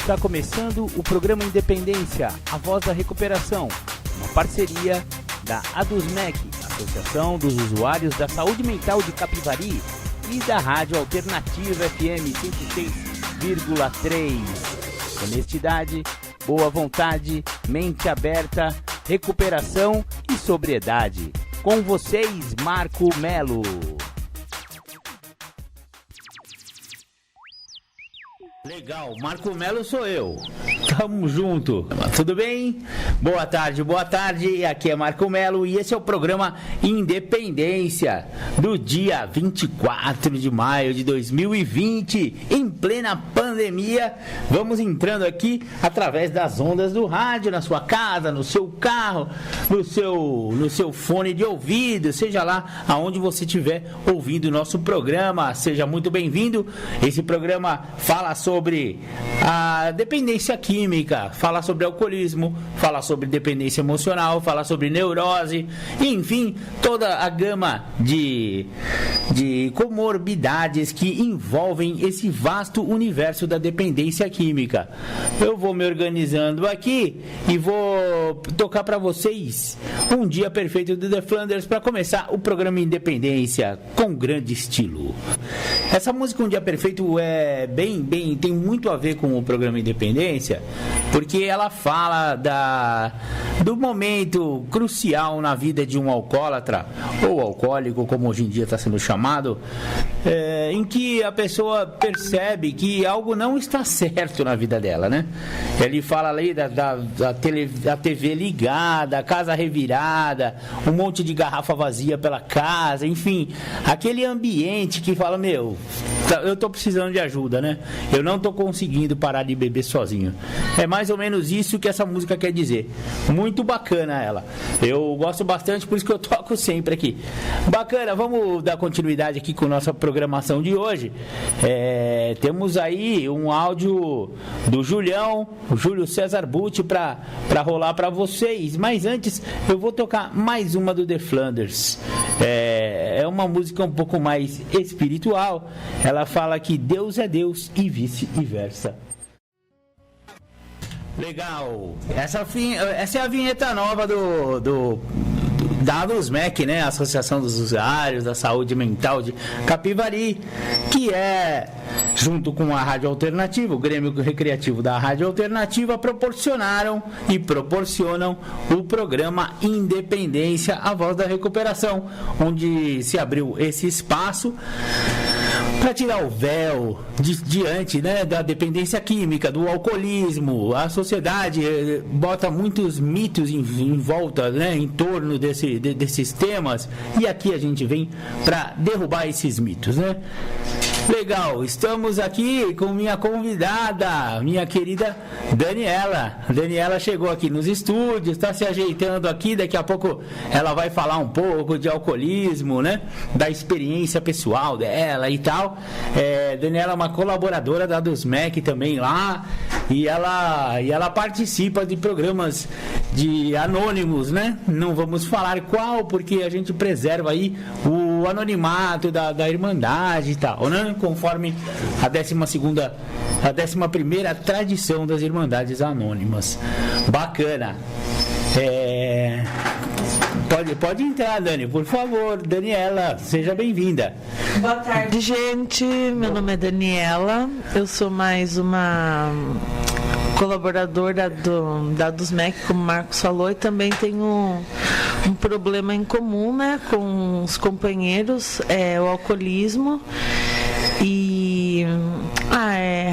Está começando o programa Independência, a voz da recuperação, uma parceria da ADUSMEC, Associação dos Usuários da Saúde Mental de Capivari, e da Rádio Alternativa FM 106,3. Honestidade, boa vontade, mente aberta, recuperação e sobriedade. Com vocês, Marco Melo. Legal, Marco Melo sou eu. Tamo junto. Tudo bem? Boa tarde. Aqui é Marco Melo e esse é o programa Independência do dia 24 de maio de 2020, em plena pandemia. Vamos entrando aqui através das ondas do rádio, na sua casa, no seu carro, no seu fone de ouvido, seja lá aonde você estiver ouvindo o nosso programa. Seja muito bem-vindo. Esse programa fala sobre a dependência química, fala sobre alcoolismo, fala sobre dependência emocional, fala sobre neurose, enfim, toda a gama de comorbidades que envolvem esse vasto universo da dependência química. Eu vou me organizando aqui e vou tocar para vocês Um Dia Perfeito do The Flanders para começar o programa Independência com grande estilo. Essa música Um Dia Perfeito é tem muito a ver com o programa Independência, porque ela fala do momento crucial na vida de um alcoólatra, ou alcoólico, como hoje em dia está sendo chamado, em que a pessoa percebe que algo não está certo na vida dela, né? Ele fala ali da TV ligada, a casa revirada, um monte de garrafa vazia pela casa, enfim, aquele ambiente que fala, eu tô precisando de ajuda, né? Eu não tô conseguindo parar de beber sozinho. É mais ou menos isso que essa música quer dizer. Muito bacana ela. Eu gosto bastante, por isso que eu toco sempre aqui. Bacana, vamos dar continuidade aqui com nossa programação de hoje. Temos aí um áudio do Júlio César Butti para rolar para vocês. Mas antes, eu vou tocar mais uma do The Flanders. É uma música um pouco mais espiritual. Ela fala que Deus é Deus e vice-versa. Legal. Essa é a vinheta nova da ADUSMEC, né? Associação dos Usuários da Saúde Mental de Capivari, que junto com a Rádio Alternativa, o Grêmio Recreativo da Rádio Alternativa, proporcionaram e proporcionam o programa Independência, a voz da recuperação, onde se abriu esse espaço para tirar o véu diante, né, da dependência química, do alcoolismo. A sociedade bota muitos mitos em volta, né, em torno desses temas, e aqui a gente vem para derrubar esses mitos, né? Legal, estamos aqui com minha convidada, minha querida Daniela. Daniela chegou aqui nos estúdios, está se ajeitando aqui, daqui a pouco ela vai falar um pouco de alcoolismo, né? Da experiência pessoal dela e tal. Daniela é uma colaboradora da ADUSMEC também lá, e ela participa de programas de anônimos, né? Não vamos falar qual, porque a gente preserva aí o anonimato da Irmandade e tal, né? Conforme a 11ª tradição das Irmandades Anônimas. Bacana. Pode entrar, Dani, por favor. Daniela, seja bem-vinda. Boa tarde, gente. Meu nome é Daniela. Eu sou mais uma colaboradora da ADUSMEC, como o Marcos falou, e também tenho um problema em comum, né, com os companheiros, o alcoolismo. E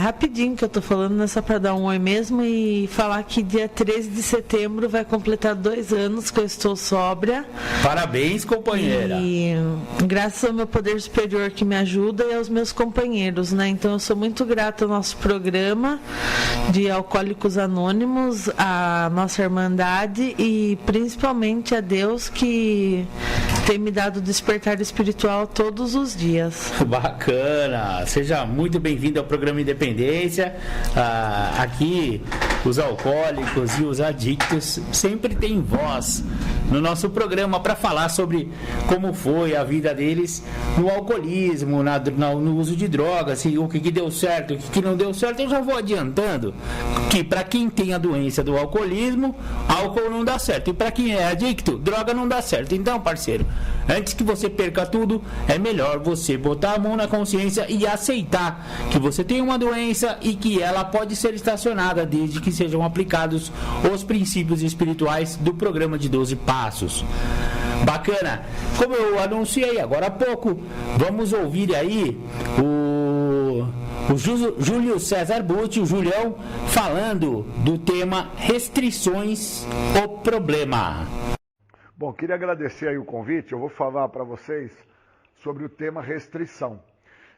rapidinho que eu tô falando, né, só para dar um oi mesmo e falar que dia 13 de setembro vai completar 2 anos que eu estou sóbria. Parabéns, companheira. E graças ao meu poder superior que me ajuda e aos meus companheiros, né? Então eu sou muito grata ao nosso programa de Alcoólicos Anônimos, à nossa Irmandade e principalmente a Deus que tem me dado despertar espiritual todos os dias. Bacana! Seja muito bem-vindo ao programa Independência. Aqui os alcoólicos e os adictos sempre têm voz no nosso programa para falar sobre como foi a vida deles no alcoolismo, no uso de drogas, o que deu certo, o que não deu certo. Eu já vou adiantando que para quem tem a doença do alcoolismo, álcool não dá certo, e para quem é adicto, droga não dá certo. Então, parceiro, antes que você perca tudo, é melhor você botar a mão na consciência e aceitar que você tem uma doença e que ela pode ser estacionada desde que sejam aplicados os princípios espirituais do programa de 12 passos. Bacana! Como eu anunciei agora há pouco, vamos ouvir aí o Júlio César Butti, o Julião, falando do tema restrições, o problema. Bom, queria agradecer aí o convite. Eu vou falar para vocês sobre o tema restrição.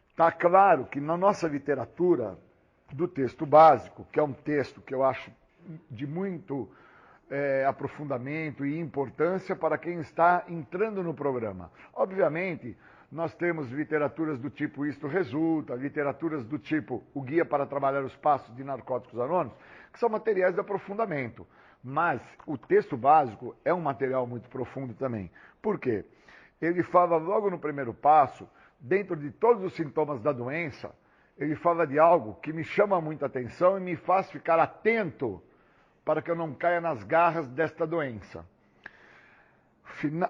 Está claro que na nossa literatura do texto básico, que é um texto que eu acho de muito aprofundamento e importância para quem está entrando no programa. Obviamente, nós temos literaturas do tipo Isto Resulta, literaturas do tipo O Guia para Trabalhar os Passos de Narcóticos Anônimos, que são materiais de aprofundamento. Mas o texto básico é um material muito profundo também. Por quê? Ele fala logo no primeiro passo, dentro de todos os sintomas da doença, ele fala de algo que me chama muita atenção e me faz ficar atento para que eu não caia nas garras desta doença.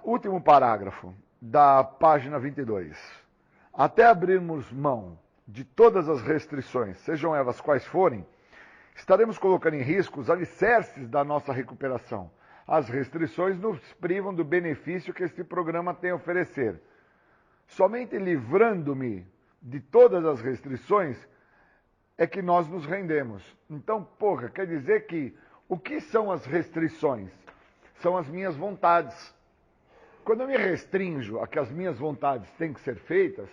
Último parágrafo da página 22. Até abrirmos mão de todas as restrições, sejam elas quais forem, estaremos colocando em risco os alicerces da nossa recuperação. As restrições nos privam do benefício que este programa tem a oferecer. Somente livrando-me de todas as restrições é que nós nos rendemos. Então, quer dizer que o que são as restrições? São as minhas vontades. Quando eu me restringo a que as minhas vontades têm que ser feitas,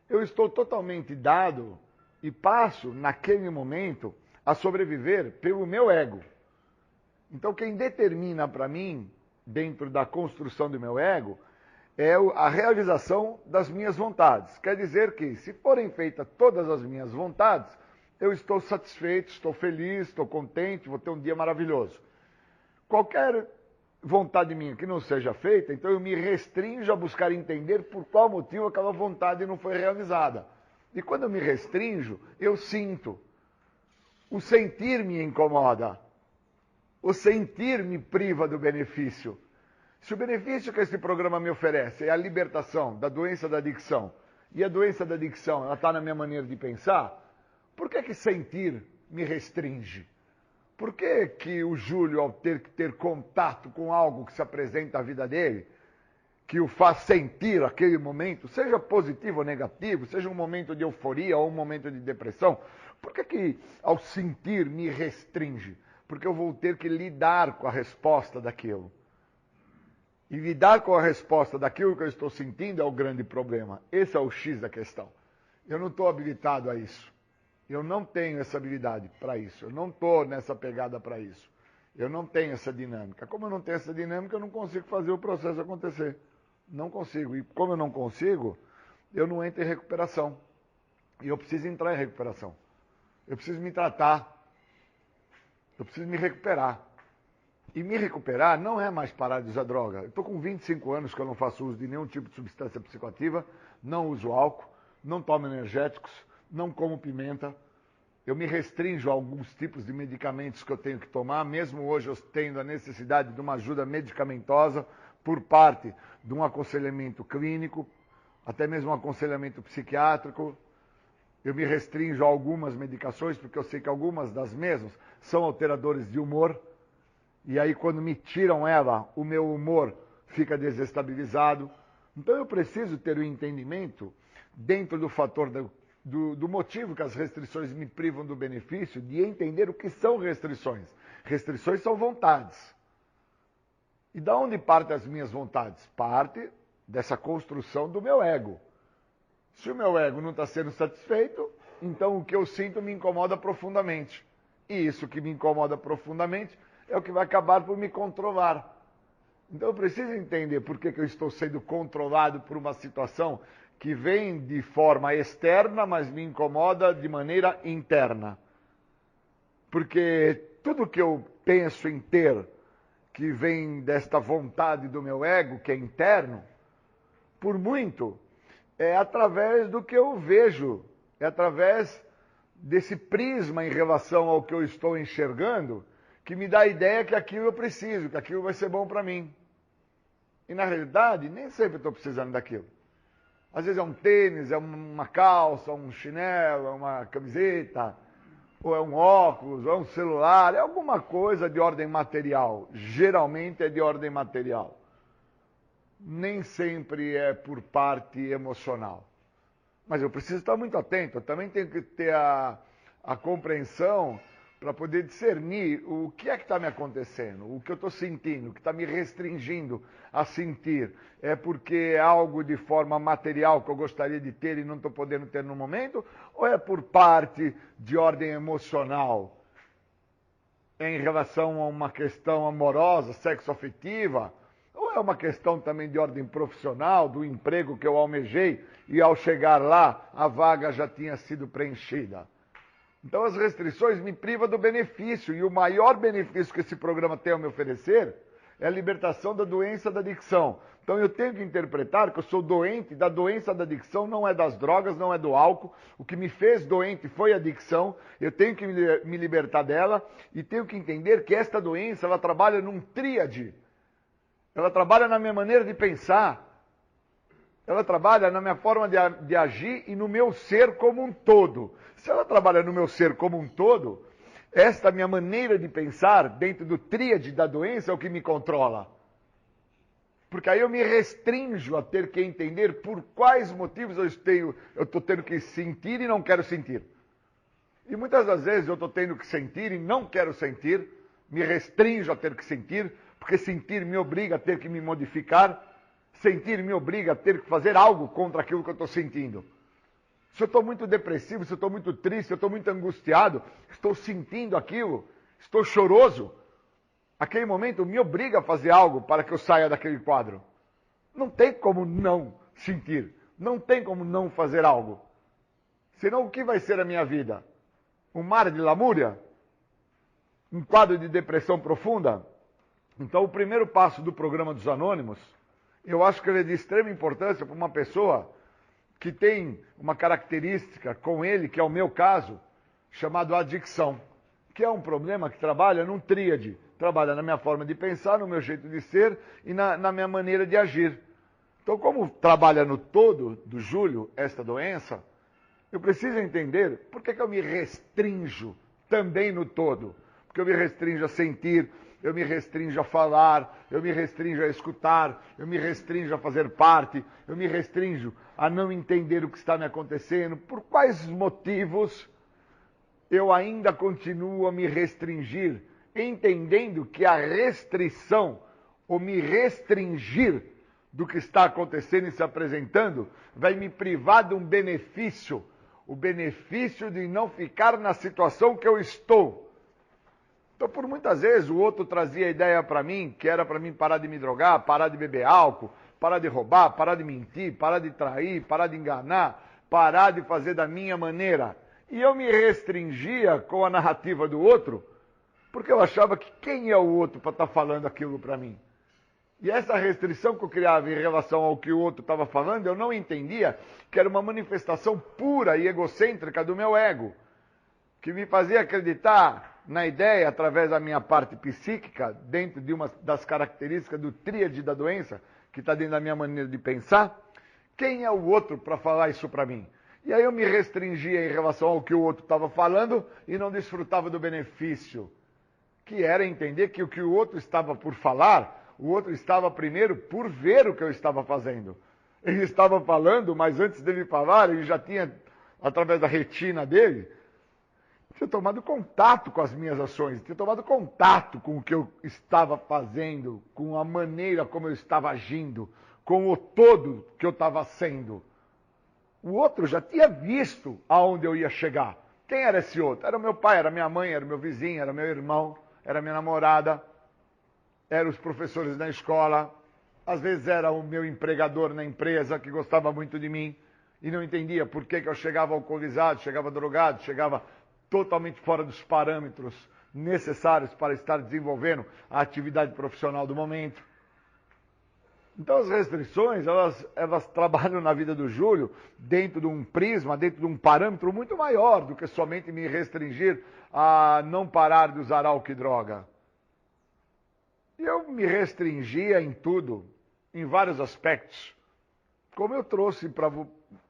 eu estou totalmente dado e passo, naquele momento, a sobreviver pelo meu ego. Então, quem determina para mim, dentro da construção do meu ego, é a realização das minhas vontades. Quer dizer que, se forem feitas todas as minhas vontades, eu estou satisfeito, estou feliz, estou contente, vou ter um dia maravilhoso. Qualquer vontade minha que não seja feita, então eu me restringo a buscar entender por qual motivo aquela vontade não foi realizada. E quando eu me restringo, eu sinto. O sentir me incomoda. O sentir me priva do benefício. Se o benefício que esse programa me oferece é a libertação da doença da adicção, e a doença da adicção ela está na minha maneira de pensar, por que sentir me restringe? Por que o Júlio, ao ter que ter contato com algo que se apresenta à vida dele, que o faz sentir aquele momento, seja positivo ou negativo, seja um momento de euforia ou um momento de depressão, por que ao sentir me restringe? Porque eu vou ter que lidar com a resposta daquilo. E lidar com a resposta daquilo que eu estou sentindo é o grande problema. Esse é o X da questão. Eu não estou habilitado a isso. Eu não tenho essa habilidade para isso. Eu não estou nessa pegada para isso. Eu não tenho essa dinâmica. Como eu não tenho essa dinâmica, eu não consigo fazer o processo acontecer. Não consigo. E como eu não consigo, eu não entro em recuperação. E eu preciso entrar em recuperação. Eu preciso me tratar. Eu preciso me recuperar. E me recuperar não é mais parar de usar droga. Eu estou com 25 anos que eu não faço uso de nenhum tipo de substância psicoativa, não uso álcool, não tomo energéticos, não como pimenta. Eu me restringo a alguns tipos de medicamentos que eu tenho que tomar, mesmo hoje eu tendo a necessidade de uma ajuda medicamentosa por parte de um aconselhamento clínico, até mesmo um aconselhamento psiquiátrico. Eu me restringo a algumas medicações, porque eu sei que algumas das mesmas são alteradores de humor. E aí, quando me tiram ela, o meu humor fica desestabilizado. Então, eu preciso ter o entendimento, dentro do fator do motivo que as restrições me privam do benefício, de entender o que são restrições. Restrições são vontades. E da onde partem as minhas vontades? Parte dessa construção do meu ego. Se o meu ego não está sendo satisfeito, então o que eu sinto me incomoda profundamente. E isso que me incomoda profundamente é o que vai acabar por me controlar. Então eu preciso entender por que eu estou sendo controlado por uma situação que vem de forma externa, mas me incomoda de maneira interna. Porque tudo que eu penso em ter, que vem desta vontade do meu ego, que é interno, por muito, é através do que eu vejo, é através desse prisma em relação ao que eu estou enxergando, que me dá a ideia que aquilo eu preciso, que aquilo vai ser bom para mim. E na realidade, nem sempre estou precisando daquilo. Às vezes é um tênis, é uma calça, um chinelo, é uma camiseta, ou é um óculos, ou é um celular, é alguma coisa de ordem material. Geralmente é de ordem material. Nem sempre é por parte emocional. Mas eu preciso estar muito atento, eu também tenho que ter a compreensão para poder discernir o que é que está me acontecendo, o que eu estou sentindo, o que está me restringindo a sentir. É porque é algo de forma material que eu gostaria de ter e não estou podendo ter no momento? Ou é por parte de ordem emocional? Em relação a uma questão amorosa, sexoafetiva? Ou é uma questão também de ordem profissional, do emprego que eu almejei e ao chegar lá a vaga já tinha sido preenchida? Então as restrições me privam do benefício, e o maior benefício que esse programa tem a me oferecer é a libertação da doença da adicção. Então eu tenho que interpretar que eu sou doente da doença da adicção, não é das drogas, não é do álcool. O que me fez doente foi a adicção, eu tenho que me libertar dela e tenho que entender que esta doença ela trabalha num tríade. Ela trabalha na minha maneira de pensar, ela trabalha na minha forma de agir e no meu ser como um todo. Se ela trabalha no meu ser como um todo, esta minha maneira de pensar dentro do tríade da doença é o que me controla. Porque aí eu me restringo a ter que entender por quais motivos eu estou tendo que sentir e não quero sentir. E muitas das vezes eu estou tendo que sentir e não quero sentir, me restringo a ter que sentir, porque sentir me obriga a ter que me modificar, sentir me obriga a ter que fazer algo contra aquilo que eu estou sentindo. Se eu estou muito depressivo, se eu estou muito triste, se eu estou muito angustiado, estou sentindo aquilo, estou choroso, aquele momento me obriga a fazer algo para que eu saia daquele quadro. Não tem como não sentir, não tem como não fazer algo. Senão o que vai ser a minha vida? Um mar de lamúria? Um quadro de depressão profunda? Então o primeiro passo do programa dos Anônimos, eu acho que ele é de extrema importância para uma pessoa que tem uma característica com ele, que é o meu caso, chamado adicção, que é um problema que trabalha num tríade, trabalha na minha forma de pensar, no meu jeito de ser e na minha maneira de agir. Então, como trabalha no todo do Júlio esta doença, eu preciso entender por que eu me restringo também no todo. Porque eu me restringo a sentir, eu me restringo a falar, eu me restringo a escutar, eu me restringo a fazer parte, eu me restringo a não entender o que está me acontecendo. Por quais motivos eu ainda continuo a me restringir, entendendo que a restrição, ou me restringir do que está acontecendo e se apresentando, vai me privar de um benefício, o benefício de não ficar na situação que eu estou. Então, por muitas vezes, o outro trazia a ideia para mim, que era para mim parar de me drogar, parar de beber álcool, parar de roubar, parar de mentir, parar de trair, parar de enganar, parar de fazer da minha maneira. E eu me restringia com a narrativa do outro, porque eu achava que quem é o outro para estar falando aquilo para mim? E essa restrição que eu criava em relação ao que o outro estava falando, eu não entendia que era uma manifestação pura e egocêntrica do meu ego, que me fazia acreditar na ideia, através da minha parte psíquica, dentro de uma das características do tríade da doença, que está dentro da minha maneira de pensar, quem é o outro para falar isso para mim? E aí eu me restringia em relação ao que o outro estava falando e não desfrutava do benefício, que era entender que o que o outro estava por falar, o outro estava primeiro por ver o que eu estava fazendo. Ele estava falando, mas antes dele falar, ele já tinha, através da retina dele, tinha tomado contato com as minhas ações, tinha tomado contato com o que eu estava fazendo, com a maneira como eu estava agindo, com o todo que eu estava sendo. O outro já tinha visto aonde eu ia chegar. Quem era esse outro? Era o meu pai, era minha mãe, era o meu vizinho, era meu irmão, era minha namorada, eram os professores na escola, às vezes era o meu empregador na empresa que gostava muito de mim e não entendia por que eu chegava alcoolizado, chegava drogado, chegava totalmente fora dos parâmetros necessários para estar desenvolvendo a atividade profissional do momento. Então as restrições, elas trabalham na vida do Júlio dentro de um prisma, dentro de um parâmetro muito maior do que somente me restringir a não parar de usar álcool e droga. E eu me restringia em tudo, em vários aspectos. Como eu trouxe para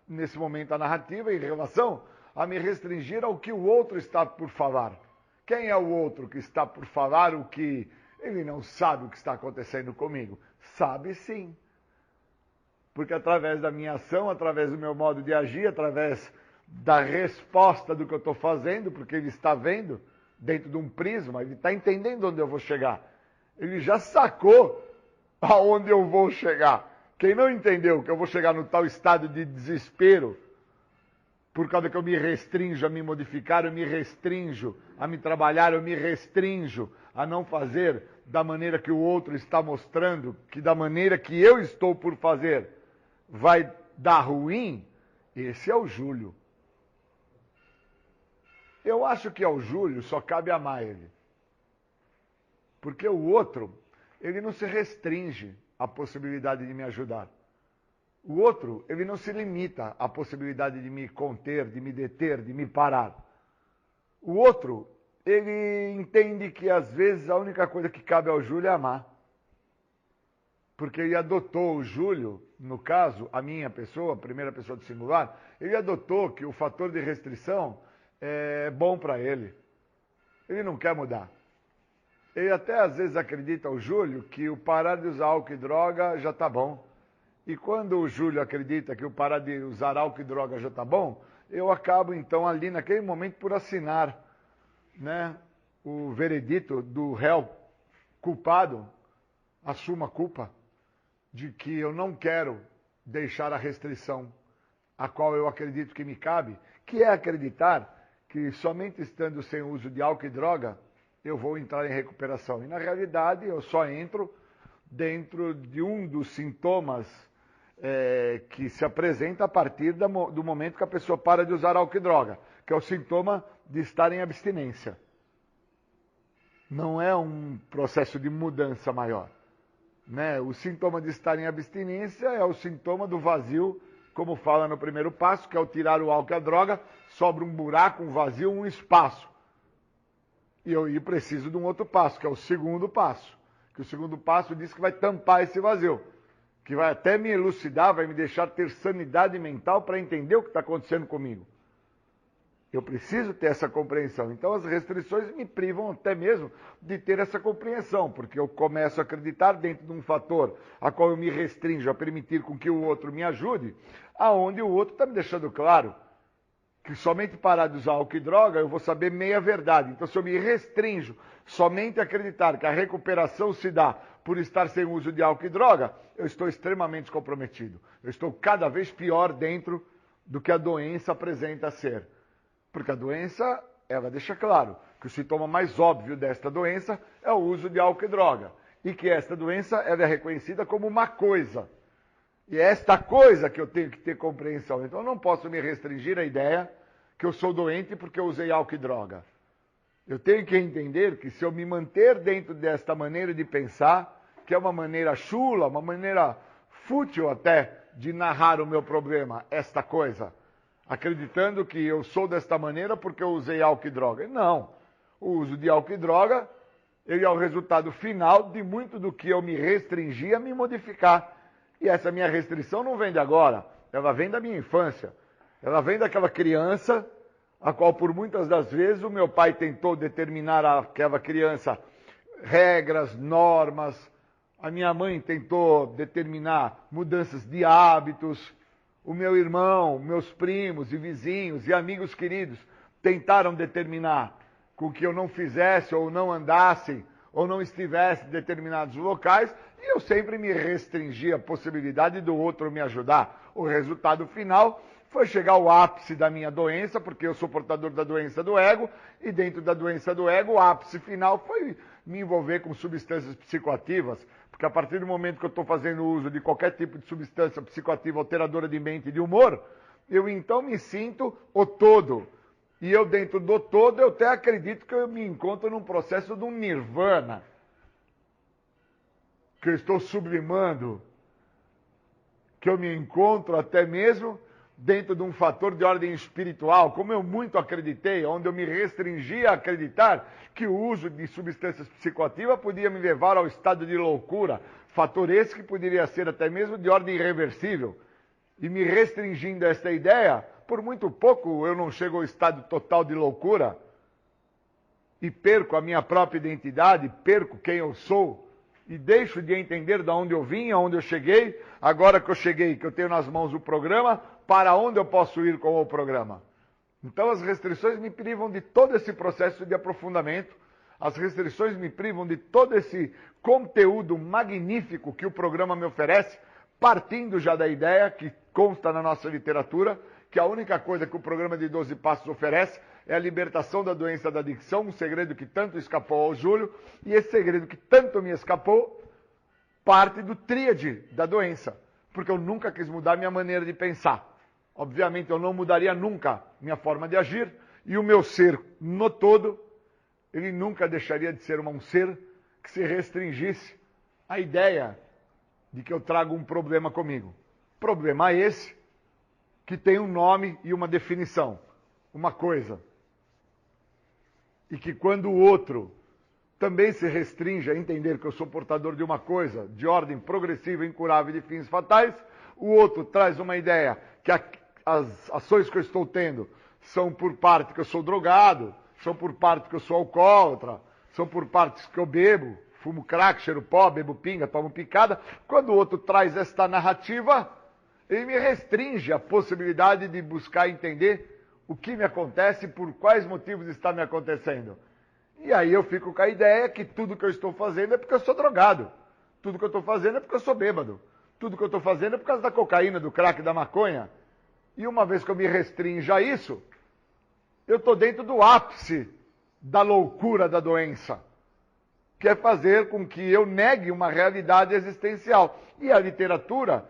nesse momento a narrativa em relação a me restringir ao que o outro está por falar. Quem é o outro que está por falar o que ele não sabe o que está acontecendo comigo? Sabe sim. Porque através da minha ação, através do meu modo de agir, através da resposta do que eu estou fazendo, porque ele está vendo dentro de um prisma, ele está entendendo onde eu vou chegar. Ele já sacou aonde eu vou chegar. Quem não entendeu que eu vou chegar no tal estado de desespero, por causa que eu me restrinjo a me modificar, eu me restrinjo a me trabalhar, eu me restrinjo a não fazer da maneira que o outro está mostrando, que da maneira que eu estou por fazer vai dar ruim, esse é o Júlio. Eu acho que ao Júlio só cabe amar ele. Porque o outro, ele não se restringe à possibilidade de me ajudar. O outro, ele não se limita à possibilidade de me conter, de me deter, de me parar. O outro, ele entende que às vezes a única coisa que cabe ao Júlio é amar. Porque ele adotou o Júlio, no caso, a minha pessoa, a primeira pessoa do singular, ele adotou que o fator de restrição é bom para ele. Ele não quer mudar. Ele até às vezes acredita, o Júlio, que o parar de usar álcool e droga já está bom. E quando o Júlio acredita que o parar de usar álcool e droga já está bom, eu acabo então ali naquele momento por assinar, né, o veredito do réu culpado, assumo a culpa de que eu não quero deixar a restrição a qual eu acredito que me cabe, que é acreditar que somente estando sem uso de álcool e droga eu vou entrar em recuperação. E na realidade eu só entro dentro de um dos sintomas que se apresenta a partir do momento que a pessoa para de usar álcool e droga, que é o sintoma de estar em abstinência. Não é um processo de mudança maior. Né? O sintoma de estar em abstinência é o sintoma do vazio, como fala no primeiro passo, que ao tirar o álcool e a droga, sobra um buraco, um vazio, um espaço. E eu preciso de um outro passo, que é o segundo passo. Que o segundo passo diz que vai tampar esse vazio. Que vai até me elucidar, vai me deixar ter sanidade mental para entender o que está acontecendo comigo. Eu preciso ter essa compreensão. Então as restrições me privam até mesmo de ter essa compreensão, porque eu começo a acreditar dentro de um fator a qual eu me restringo a permitir com que o outro me ajude, aonde o outro está me deixando claro que somente parar de usar álcool e droga eu vou saber meia verdade. Então se eu me restringo somente a acreditar que a recuperação se dá por estar sem uso de álcool e droga, eu estou extremamente comprometido. Eu estou cada vez pior dentro do que a doença apresenta a ser. Porque a doença, ela deixa claro que o sintoma mais óbvio desta doença é o uso de álcool e droga. E que esta doença ela é reconhecida como uma coisa. E é esta coisa que eu tenho que ter compreensão. Então eu não posso me restringir à ideia que eu sou doente porque eu usei álcool e droga. Eu tenho que entender que se eu me manter dentro desta maneira de pensar, que é uma maneira chula, uma maneira fútil até de narrar o meu problema, esta coisa, acreditando que eu sou desta maneira porque eu usei álcool e droga. Não. O uso de álcool e droga, ele é o resultado final de muito do que eu me restringi a me modificar. E essa minha restrição não vem de agora, ela vem da minha infância. Ela vem daquela criança, a qual por muitas das vezes o meu pai tentou determinar àquela criança regras, normas. A minha mãe tentou determinar mudanças de hábitos. O meu irmão, meus primos e vizinhos e amigos queridos tentaram determinar com que eu não fizesse ou não andasse ou não estivesse em determinados locais e eu sempre me restringi a possibilidade do outro me ajudar. O resultado final foi chegar ao ápice da minha doença, porque eu sou portador da doença do ego, e dentro da doença do ego, o ápice final foi me envolver com substâncias psicoativas, porque a partir do momento que eu estou fazendo uso de qualquer tipo de substância psicoativa alteradora de mente e de humor, eu então me sinto o todo. E eu, dentro do todo, eu até acredito que eu me encontro num processo de um nirvana, que eu estou sublimando, que eu me encontro até mesmo dentro de um fator de ordem espiritual, como eu muito acreditei, onde eu me restringi a acreditar que o uso de substâncias psicoativas podia me levar ao estado de loucura, fator esse que poderia ser até mesmo de ordem irreversível. E me restringindo a esta ideia, por muito pouco eu não chego ao estado total de loucura e perco a minha própria identidade, perco quem eu sou, e deixo de entender de onde eu vim, aonde eu cheguei, agora que eu cheguei, que eu tenho nas mãos o programa, para onde eu posso ir com o programa. Então as restrições me privam de todo esse processo de aprofundamento, as restrições me privam de todo esse conteúdo magnífico que o programa me oferece, partindo já da ideia que consta na nossa literatura, que a única coisa que o programa de 12 Passos oferece é a libertação da doença da adicção, um segredo que tanto escapou ao Júlio, e esse segredo que tanto me escapou, parte do tríade da doença, porque eu nunca quis mudar minha maneira de pensar. Obviamente eu não mudaria nunca minha forma de agir, e o meu ser no todo, ele nunca deixaria de ser um ser que se restringisse à ideia de que eu trago um problema comigo. Problema esse que tem um nome e uma definição, uma coisa. E que quando o outro também se restringe a entender que eu sou portador de uma coisa de ordem progressiva, incurável e de fins fatais, o outro traz uma ideia que as ações que eu estou tendo são por parte que eu sou drogado, são por parte que eu sou alcoólatra, são por partes que eu bebo, fumo crack, cheiro pó, bebo pinga, tomo picada. Quando o outro traz esta narrativa, ele me restringe a possibilidade de buscar entender o que me acontece, por quais motivos está me acontecendo. E aí eu fico com a ideia que tudo que eu estou fazendo é porque eu sou drogado. Tudo que eu estou fazendo é porque eu sou bêbado. Tudo que eu estou fazendo é por causa da cocaína, do crack, da maconha. E uma vez que eu me restringo a isso, eu estou dentro do ápice da loucura da doença, que é fazer com que eu negue uma realidade existencial. E a literatura,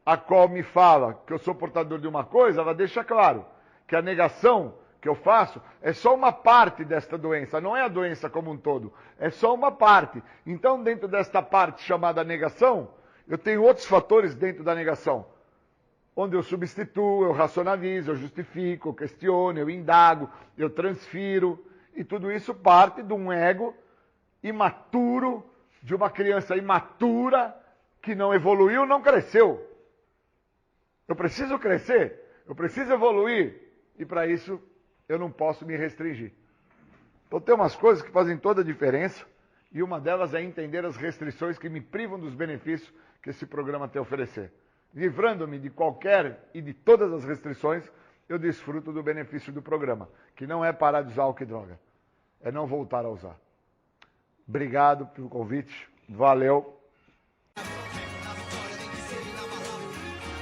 a qual me fala que eu sou portador de uma coisa, ela deixa claro que a negação que eu faço é só uma parte desta doença, não é a doença como um todo, é só uma parte. Então, dentro desta parte chamada negação, eu tenho outros fatores dentro da negação, onde eu substituo, eu racionalizo, eu justifico, eu questiono, eu indago, eu transfiro, e tudo isso parte de um ego imaturo, de uma criança imatura, que não evoluiu, não cresceu. Eu preciso crescer, eu preciso evoluir, e para isso eu não posso me restringir. Então tem umas coisas que fazem toda a diferença, e uma delas é entender as restrições que me privam dos benefícios que esse programa tem a oferecer. Livrando-me de qualquer e de todas as restrições, eu desfruto do benefício do programa, que não é parar de usar álcool e droga, é não voltar a usar. Obrigado pelo convite, valeu.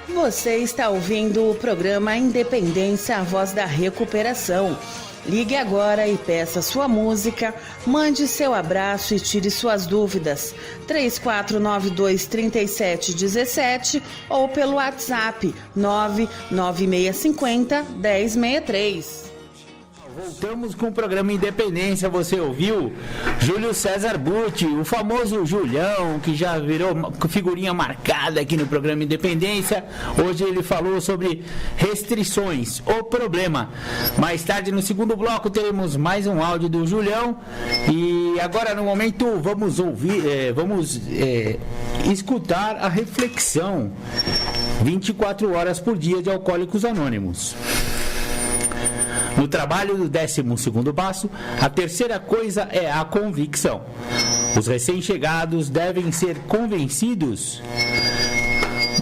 Você está ouvindo o programa Independência, a Voz da Recuperação. Ligue agora e peça sua música, mande seu abraço e tire suas dúvidas. 3492-3717 ou pelo WhatsApp 99650-1063. Voltamos com o programa Independência. Você ouviu Júlio César Butti, o famoso Julião, que já virou figurinha marcada aqui no programa Independência. Hoje ele falou sobre restrições, o problema. Mais tarde, no segundo bloco, teremos mais um áudio do Julião. E agora, no momento, vamos escutar a reflexão 24 horas por dia de Alcoólicos Anônimos. No trabalho do 12º passo, a terceira coisa é a convicção. Os recém-chegados devem ser convencidos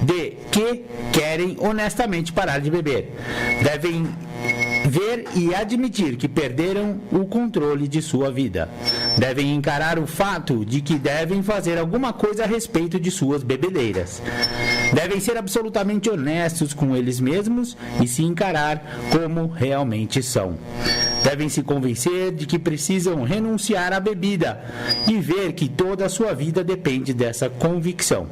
de que querem honestamente parar de beber. Devem ver e admitir que perderam o controle de sua vida. Devem encarar o fato de que devem fazer alguma coisa a respeito de suas bebedeiras. Devem ser absolutamente honestos com eles mesmos e se encarar como realmente são. Devem se convencer de que precisam renunciar à bebida e ver que toda a sua vida depende dessa convicção.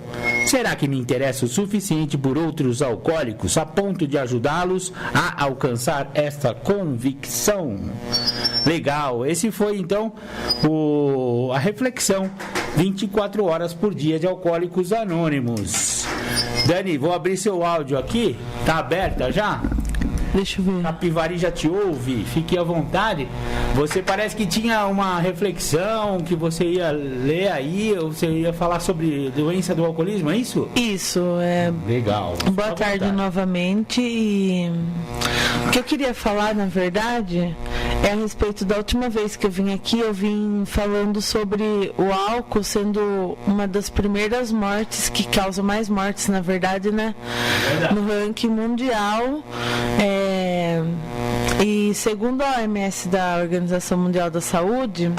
Será que me interesso o suficiente por outros alcoólicos a ponto de ajudá-los a alcançar esta convicção? Legal, esse foi então a reflexão 24 horas por dia de Alcoólicos Anônimos. Dani, vou abrir seu áudio aqui, tá aberta já? Deixa eu ver. Capivari já te ouve, fique à vontade. Você parece que tinha uma reflexão que você ia ler aí, ou você ia falar sobre doença do alcoolismo, é isso? Isso, Legal. Boa tarde novamente. E o que eu queria falar, na verdade, é a respeito da última vez que eu vim aqui, eu vim falando sobre o álcool sendo uma das primeiras mortes, que causa mais mortes, na verdade, né? No ranking mundial. E segundo a OMS, da Organização Mundial da Saúde,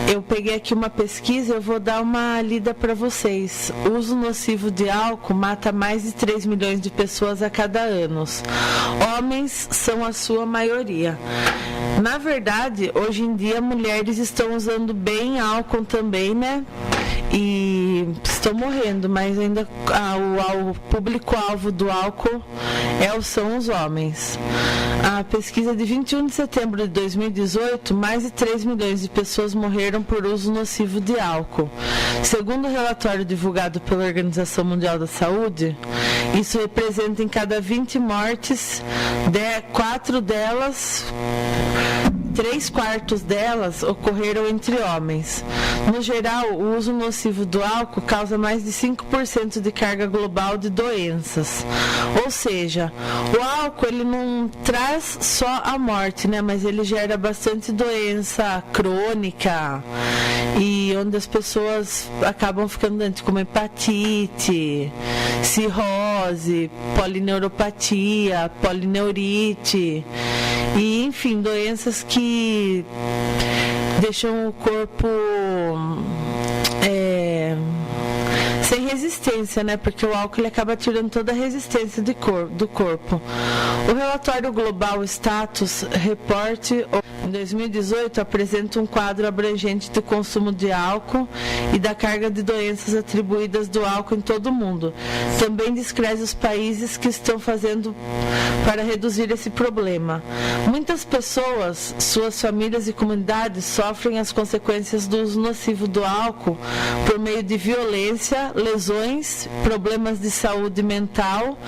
eu peguei aqui uma pesquisa, eu vou dar uma lida para vocês. O uso nocivo de álcool mata mais de 3 milhões de pessoas a cada ano. Homens são a sua maioria. Na verdade, hoje em dia, mulheres estão usando bem álcool também, né? E estão morrendo, mas ainda o público-alvo do álcool são os homens. A pesquisa de 21 de setembro de 2018, mais de 3 milhões de pessoas morreram por uso nocivo de álcool. Segundo o relatório divulgado pela Organização Mundial da Saúde, isso representa em cada 20 mortes, 3/4 delas ocorreram entre homens. No geral, o uso nocivo do álcool causa mais de 5% de carga global de doenças. Ou seja, o álcool ele não traz só a morte, né? Mas ele gera bastante doença crônica e onde as pessoas acabam ficando doentes, como hepatite, cirrose, polineuropatia, polineurite e, enfim, doenças que deixam o corpo sem resistência, né? Porque o álcool ele acaba tirando toda a resistência do corpo. O relatório Global Status Report em 2018 apresenta um quadro abrangente do consumo de álcool e da carga de doenças atribuídas do álcool em todo o mundo. Também descreve os países que estão fazendo para reduzir esse problema. Muitas pessoas, suas famílias e comunidades sofrem as consequências do uso nocivo do álcool por meio de violência, lesões, problemas de saúde mental,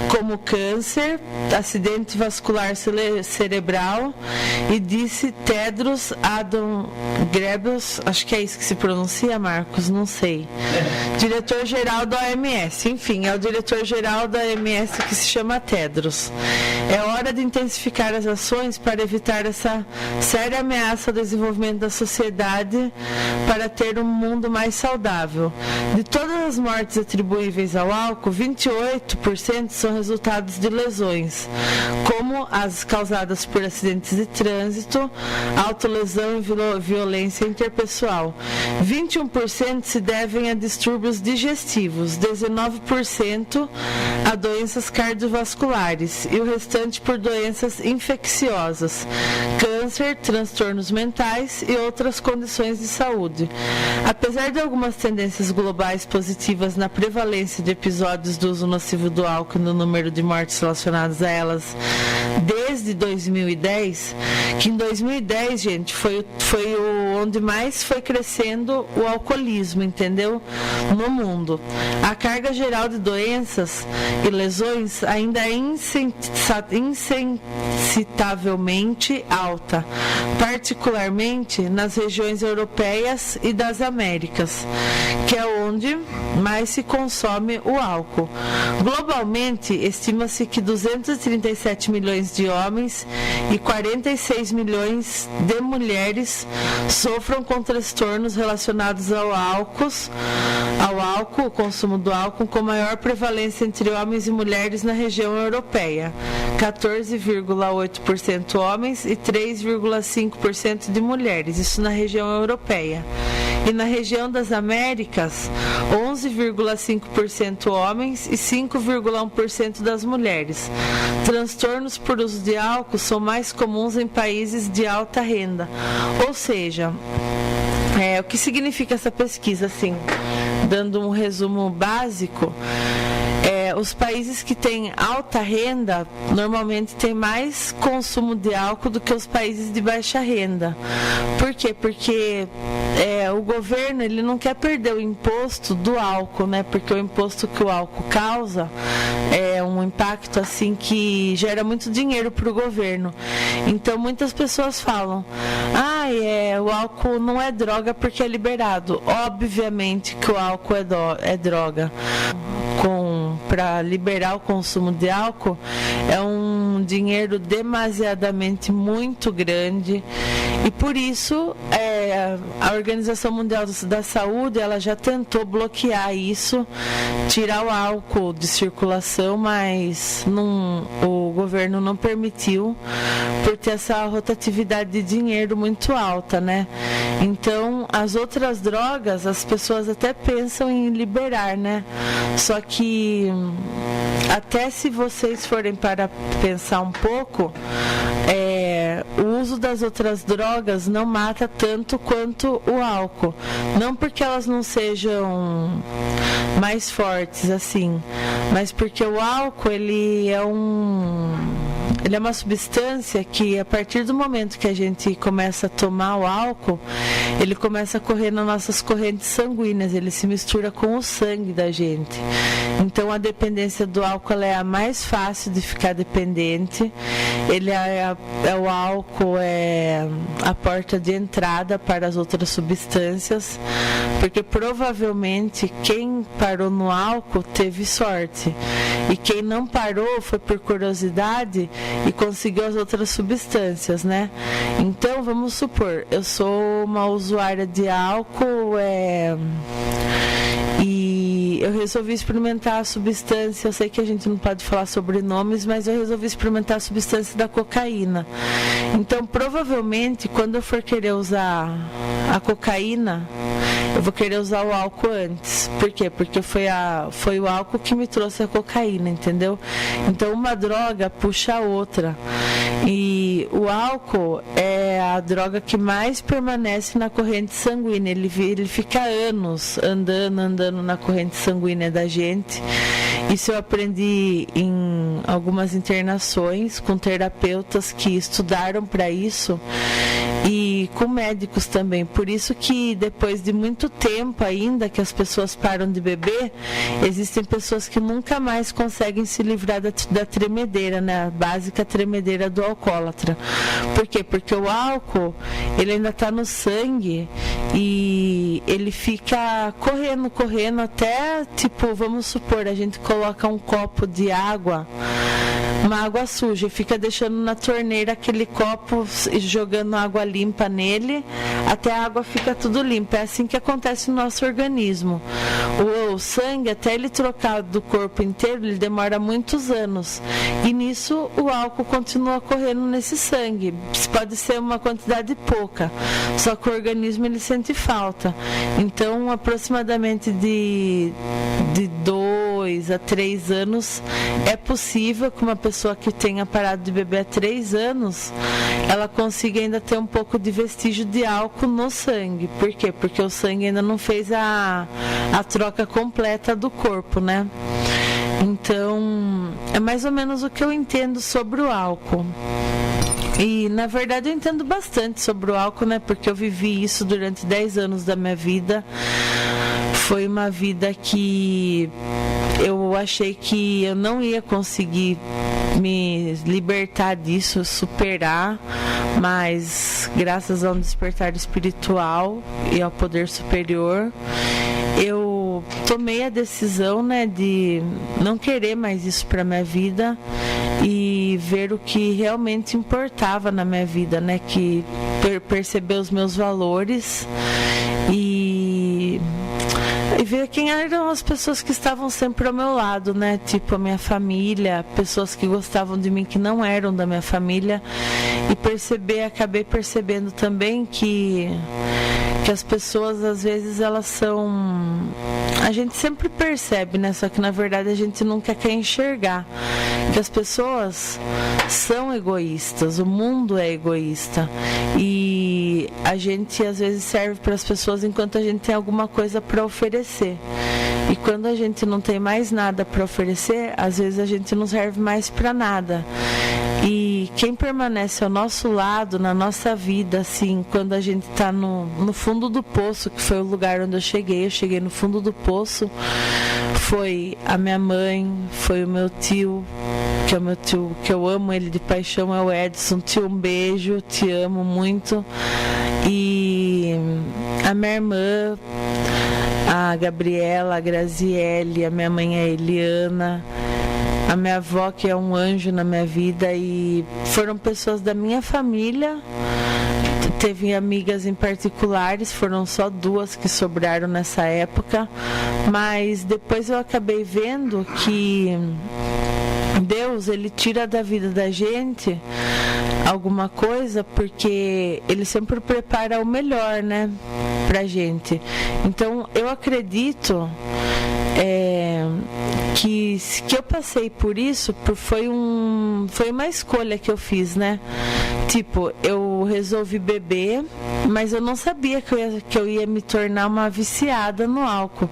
como câncer, acidente vascular cerebral, e disse Tedros Adhanom Ghebreyesus, acho que é isso que se pronuncia, Marcos, não sei. Diretor-geral da OMS, enfim, é o diretor-geral da OMS que se chama Tedros. É hora de intensificar as ações para evitar essa séria ameaça ao desenvolvimento da sociedade para ter um mundo mais saudável. De todas as mortes atribuíveis ao álcool, 28% são resultados de lesões, como as causadas por acidentes de trânsito, autolesão e violência interpessoal. 21% se devem a distúrbios digestivos, 19% a doenças cardiovasculares e o restante por doenças infecciosas, câncer, transtornos mentais e outras condições de saúde. Apesar de algumas tendências globais positivas na prevalência de episódios do uso nocivo do álcool e no número de mortes relacionadas a elas desde 2010, que em 2010, gente, foi onde mais foi crescendo o alcoolismo, entendeu? No mundo. A carga geral de doenças e lesões ainda é insensitavelmente alta, particularmente nas regiões europeias e das Américas, que é onde mais se consome o álcool. Globalmente, estima-se que 237 milhões de homens e 46 milhões de mulheres sofram com transtornos relacionados ao álcool, o consumo do álcool, com maior prevalência entre homens e mulheres na região europeia, 14,8% homens e 3,5% de mulheres, isso na região europeia. E na região das Américas, 11,5% homens e 5,1% das mulheres. Transtornos por uso de álcool são mais comuns em países de alta renda. Ou seja, o que significa essa pesquisa, assim, dando um resumo básico, os países que têm alta renda normalmente têm mais consumo de álcool do que os países de baixa renda. Por quê? Porque o governo ele não quer perder o imposto do álcool, né? Porque o imposto que o álcool causa é um impacto assim que gera muito dinheiro para o governo. Então muitas pessoas falam: o álcool não é droga porque é liberado. Obviamente que o álcool é droga. Para liberar o consumo de álcool é um dinheiro demasiadamente muito grande, e por isso a Organização Mundial da Saúde ela já tentou bloquear isso, tirar o álcool de circulação, mas o governo não permitiu, por ter essa rotatividade de dinheiro muito alta, né? Então as outras drogas as pessoas até pensam em liberar, né? Só que até se vocês forem para pensar um pouco, o uso das outras drogas não mata tanto quanto o álcool. Não porque elas não sejam mais fortes assim, mas porque o álcool ele é uma substância que, a partir do momento que a gente começa a tomar o álcool, ele começa a correr nas nossas correntes sanguíneas, ele se mistura com o sangue da gente. Então a dependência do álcool ela é a mais fácil de ficar dependente. O álcool é a porta de entrada para as outras substâncias, porque provavelmente quem parou no álcool teve sorte, e quem não parou foi por curiosidade e conseguiu as outras substâncias, né? Então vamos supor, eu sou uma usuária de álcool e eu resolvi experimentar a substância. Eu sei que a gente não pode falar sobre nomes, mas eu resolvi experimentar a substância da cocaína. Então provavelmente quando eu for querer usar a cocaína, eu vou querer usar o álcool antes. Por quê? Porque foi o álcool que me trouxe a cocaína, entendeu? Então uma droga puxa a outra. E o álcool é a droga que mais permanece na corrente sanguínea. Ele fica anos andando na corrente sanguínea da gente. Isso eu aprendi em algumas internações com terapeutas que estudaram para isso, e com médicos também. Por isso que depois de muito tempo ainda que as pessoas param de beber, existem pessoas que nunca mais conseguem se livrar da tremedeira, né? A básica tremedeira do alcoólatra. Por quê? Porque o álcool ele ainda está no sangue e ele fica correndo até, tipo, vamos supor, a gente coloca um copo de água, uma água suja, fica deixando na torneira aquele copo, jogando água limpa nele, até a água fica tudo limpa. É assim que acontece no nosso organismo. O sangue, até ele trocar do corpo inteiro, ele demora muitos anos. E nisso, o álcool continua correndo nesse sangue. Pode ser uma quantidade pouca, só que o organismo ele sente falta. Então, aproximadamente de 2 a 3 anos, é possível que uma pessoa que tenha parado de beber há 3 anos, ela consiga ainda ter um pouco de vestígio de álcool no sangue. Por quê? Porque o sangue ainda não fez a troca completa do corpo, né? Então, é mais ou menos o que eu entendo sobre o álcool. E, na verdade, eu entendo bastante sobre o álcool, né? Porque eu vivi isso durante 10 anos da minha vida. Foi uma vida que eu achei que eu não ia conseguir me libertar disso, superar, mas graças a um despertar espiritual e ao poder superior, eu tomei a decisão, né, de não querer mais isso para minha vida e ver o que realmente importava na minha vida, né, que perceber os meus valores. E e ver quem eram as pessoas que estavam sempre ao meu lado, né? Tipo a minha família, pessoas que gostavam de mim que não eram da minha família, e acabei percebendo também que as pessoas às vezes elas são, a gente sempre percebe, né? Só que na verdade a gente nunca quer enxergar que as pessoas são egoístas, o mundo é egoísta, e a gente às vezes serve para as pessoas enquanto a gente tem alguma coisa para oferecer, e quando a gente não tem mais nada para oferecer, às vezes a gente não serve mais para nada. E quem permanece ao nosso lado, na nossa vida, assim, quando a gente está no fundo do poço, que foi o lugar onde eu cheguei no fundo do poço, foi a minha mãe, foi o meu tio, que é o meu tio, que eu amo ele de paixão, é o Edson. Tio, um beijo, te amo muito. E a minha irmã, a Gabriela, a Graziele, a minha mãe, a Eliana, a minha avó, que é um anjo na minha vida, e foram pessoas da minha família. Teve amigas em particulares, foram só 2 que sobraram nessa época, mas depois eu acabei vendo que Deus, ele tira da vida da gente alguma coisa, porque ele sempre prepara o melhor, né, pra gente. Então eu acredito que eu passei por isso, foi uma escolha que eu fiz, né? Tipo, eu resolvi beber, mas eu não sabia que eu ia me tornar uma viciada no álcool.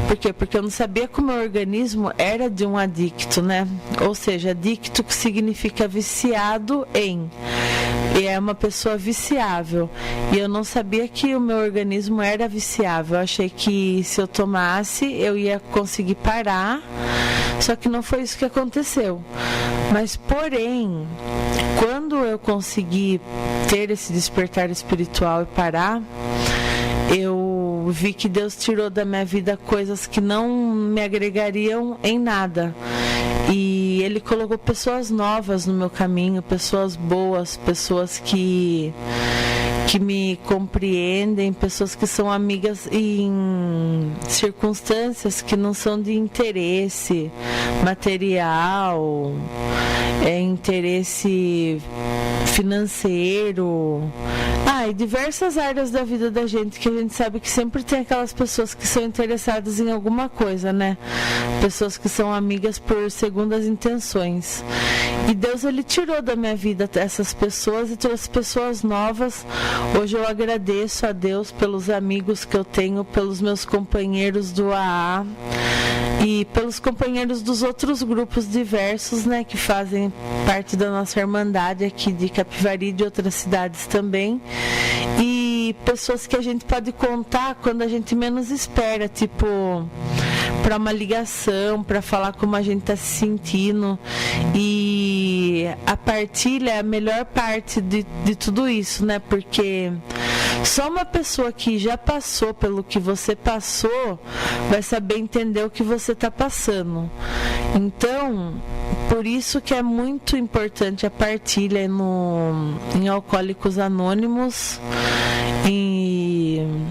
Por quê? Porque eu não sabia que o meu organismo era de um adicto, né? Ou seja, adicto que significa viciado em. E é uma pessoa viciável. E eu não sabia que o meu organismo era viciável. Eu achei que se eu tomasse, eu ia conseguir parar. Só que não foi isso que aconteceu. Mas, porém, quando eu consegui ter esse despertar espiritual e parar, eu vi que Deus tirou da minha vida coisas que não me agregariam em nada. E Ele colocou pessoas novas no meu caminho, pessoas boas, pessoas que me compreendem, pessoas que são amigas em circunstâncias que não são de interesse material, interesse financeiro, e diversas áreas da vida da gente, que a gente sabe que sempre tem aquelas pessoas que são interessadas em alguma coisa, né? Pessoas que são amigas por segundas intenções. E Deus, ele tirou da minha vida essas pessoas e trouxe pessoas novas. Hoje eu agradeço a Deus pelos amigos que eu tenho, pelos meus companheiros do AA e pelos companheiros dos outros grupos diversos, né, que fazem parte da nossa irmandade aqui de Capivari e de outras cidades também. E pessoas que a gente pode contar quando a gente menos espera, tipo, para uma ligação, para falar como a gente está se sentindo. E a partilha é a melhor parte de tudo isso, né? Porque só uma pessoa que já passou pelo que você passou vai saber entender o que você está passando. Então, por isso que é muito importante a partilha em Alcoólicos Anônimos, em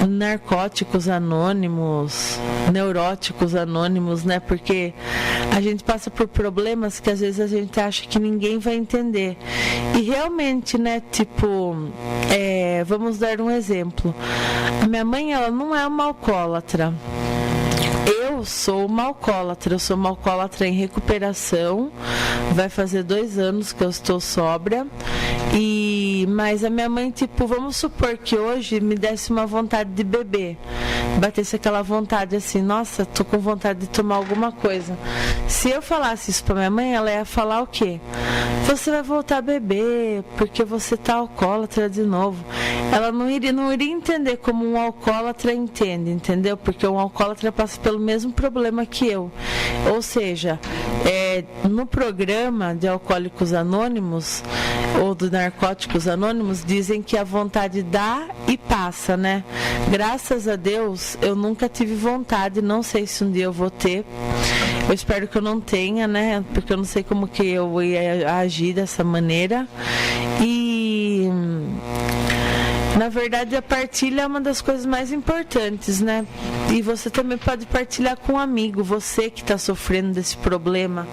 Narcóticos Anônimos, Neuróticos Anônimos, né? Porque a gente passa por problemas que às vezes a gente acha que ninguém vai entender. E realmente, né? Tipo, vamos dar um exemplo. A minha mãe, ela não é uma alcoólatra. Eu sou uma alcoólatra, em recuperação, vai fazer 2 anos que eu estou sóbria, mas a minha mãe, tipo, vamos supor que hoje me desse uma vontade de beber, batesse aquela vontade assim, nossa, tô com vontade de tomar alguma coisa. Se eu falasse isso pra minha mãe, ela ia falar o quê? Você vai voltar a beber, porque você tá alcoólatra de novo. Ela não iria entender como um alcoólatra entende, entendeu? Porque um alcoólatra passa pelo mesmo problema que eu. Ou seja, no programa de Alcoólicos Anônimos ou do Narcóticos Anônimos, dizem que a vontade dá e passa, né? Graças a Deus, eu nunca tive vontade, não sei se um dia eu vou ter. Eu espero que eu não tenha, né? Porque eu não sei como que eu ia agir dessa maneira. Na verdade, a partilha é uma das coisas mais importantes, né? E você também pode partilhar com um amigo, você que está sofrendo desse problema,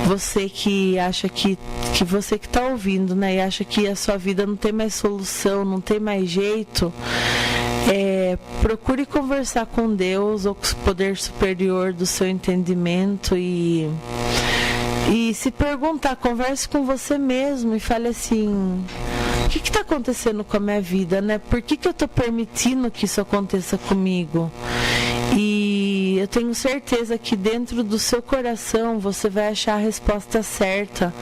você que acha que você que está ouvindo, né? E acha que a sua vida não tem mais solução, não tem mais jeito. Procure conversar com Deus ou com o poder superior do seu entendimento e se perguntar, converse com você mesmo e fale assim: o que está acontecendo com a minha vida, né? Por que eu estou permitindo que isso aconteça comigo? E eu tenho certeza que dentro do seu coração você vai achar a resposta certa.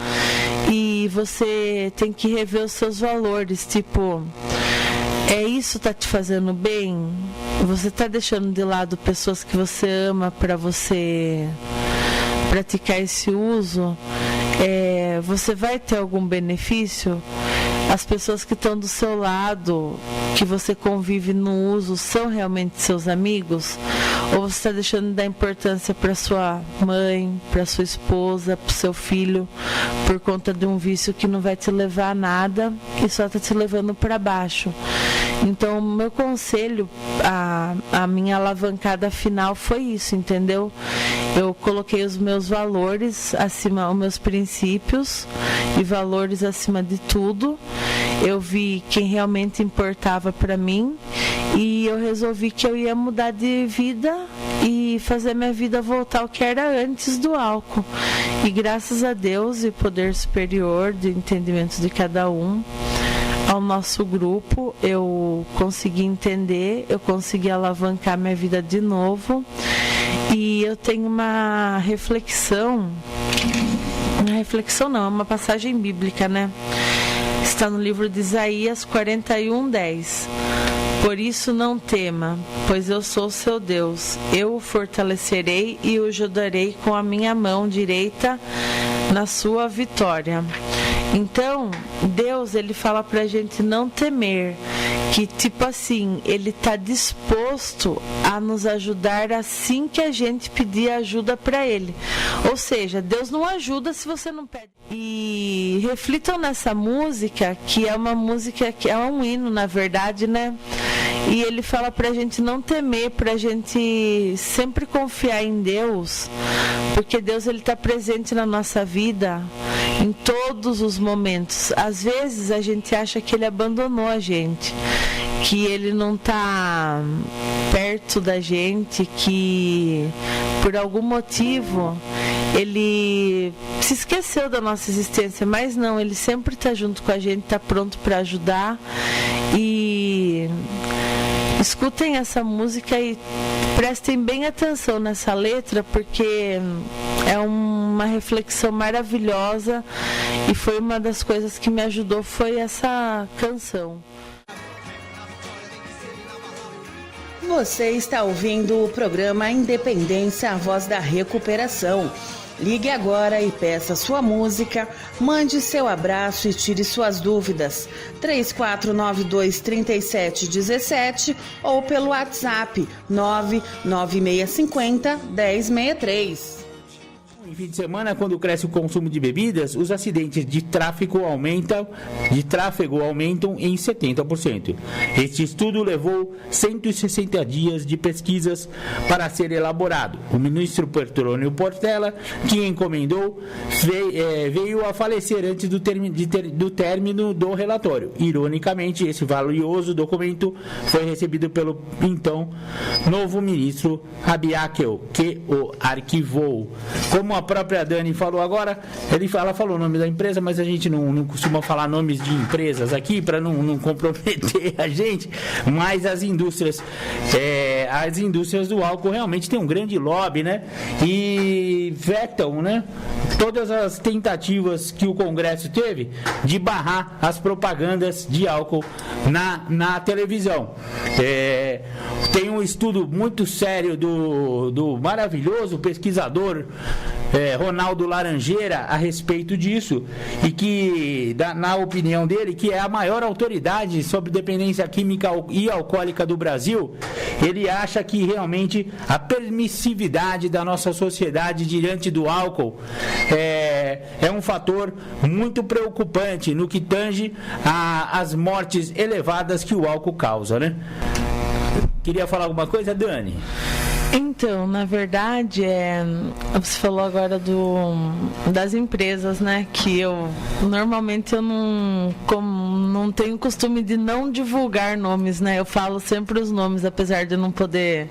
E você tem que rever os seus valores, tipo, isso tá te fazendo bem? Você tá deixando de lado pessoas que você ama para você praticar esse uso? Você vai ter algum benefício? As pessoas que estão do seu lado, que você convive no uso, são realmente seus amigos? Ou você está deixando de dar importância para sua mãe, para sua esposa, para o seu filho, por conta de um vício que não vai te levar a nada e só está te levando para baixo? Então, meu conselho, a minha alavancada final foi isso, entendeu? Eu coloquei os meus valores acima, os meus princípios e valores acima de tudo. Eu vi quem realmente importava para mim e eu resolvi que eu ia mudar de vida e fazer minha vida voltar ao que era antes do álcool. E graças a Deus e poder superior de entendimento de cada um, ao nosso grupo, eu consegui entender, eu consegui alavancar minha vida de novo. E eu tenho uma reflexão não, é uma passagem bíblica, né? Está no livro de Isaías 41:10. Por isso não tema, pois eu sou seu Deus. Eu o fortalecerei e o ajudarei com a minha mão direita na sua vitória. Então, Deus, ele fala pra gente não temer, que tipo assim, ele tá disposto a nos ajudar assim que a gente pedir ajuda pra ele. Ou seja, Deus não ajuda se você não pede. E reflitam nessa música, que é uma música, que é um hino, na verdade, né? E ele fala pra gente não temer, pra gente sempre confiar em Deus, porque Deus, ele tá presente na nossa vida em todos os momentos. Às vezes a gente acha que ele abandonou a gente, que ele não tá perto da gente, que por algum motivo ele se esqueceu da nossa existência, mas não, ele sempre está junto com a gente, está pronto para ajudar. E escutem essa música e prestem bem atenção nessa letra, porque é uma reflexão maravilhosa e foi uma das coisas que me ajudou, foi essa canção. Você está ouvindo o programa Independência, a voz da recuperação. Ligue agora e peça sua música, mande seu abraço e tire suas dúvidas. 3492-3717 ou pelo WhatsApp 99650-1063. Em fim de semana, quando cresce o consumo de bebidas, os acidentes de tráfego aumentam em 70%. Este estudo levou 160 dias de pesquisas para ser elaborado. O ministro Petrônio Portela, que encomendou, veio a falecer antes do término do relatório. Ironicamente, esse valioso documento foi recebido pelo então novo ministro Rabi Akel, que o arquivou. Como a própria Dani falou agora, ela falou o nome da empresa, mas a gente não costuma falar nomes de empresas aqui para não comprometer a gente, mas as indústrias do álcool realmente têm um grande lobby, né? E vetam, né, todas as tentativas que o Congresso teve de barrar as propagandas de álcool na televisão. Tem um estudo muito sério do maravilhoso pesquisador Ronaldo Laranjeira a respeito disso, e que, na opinião dele, que é a maior autoridade sobre dependência química e alcoólica do Brasil, ele acha que realmente a permissividade da nossa sociedade diante do álcool é um fator muito preocupante no que tange às mortes elevadas que o álcool causa, né? Queria falar alguma coisa, Dani? Então, na verdade, você falou agora das empresas, né? Que normalmente eu não tenho costume de não divulgar nomes, né? Eu falo sempre os nomes, apesar de não poder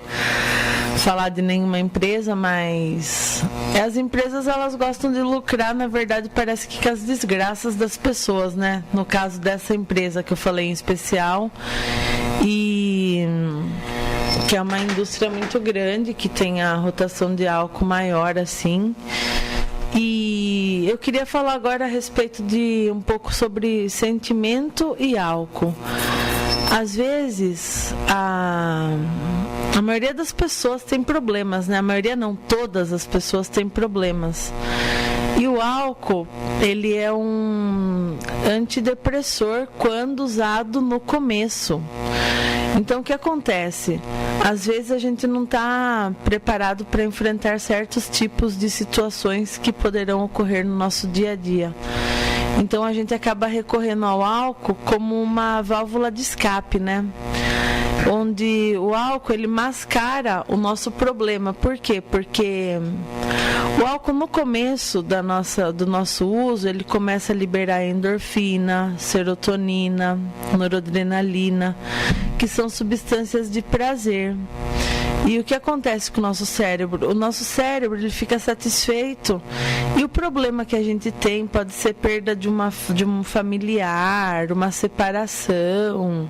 falar de nenhuma empresa, mas as empresas, elas gostam de lucrar, na verdade, parece que com as desgraças das pessoas, né? No caso dessa empresa que eu falei em especial, e que é uma indústria muito grande, que tem a rotação de álcool maior, assim. E eu queria falar agora a respeito de um pouco sobre sentimento e álcool. Às vezes, a maioria das pessoas tem problemas, né? A maioria não, todas as pessoas têm problemas. E o álcool, ele é um antidepressor quando usado no começo. Então, o que acontece? Às vezes a gente não está preparado para enfrentar certos tipos de situações que poderão ocorrer no nosso dia a dia. Então, a gente acaba recorrendo ao álcool como uma válvula de escape, né? Onde o álcool, ele mascara o nosso problema. Por quê? Porque o álcool, no começo do nosso uso, ele começa a liberar endorfina, serotonina, noradrenalina, que são substâncias de prazer. E o que acontece com o nosso cérebro? O nosso cérebro, ele fica satisfeito, e o problema que a gente tem pode ser perda de um familiar, uma separação,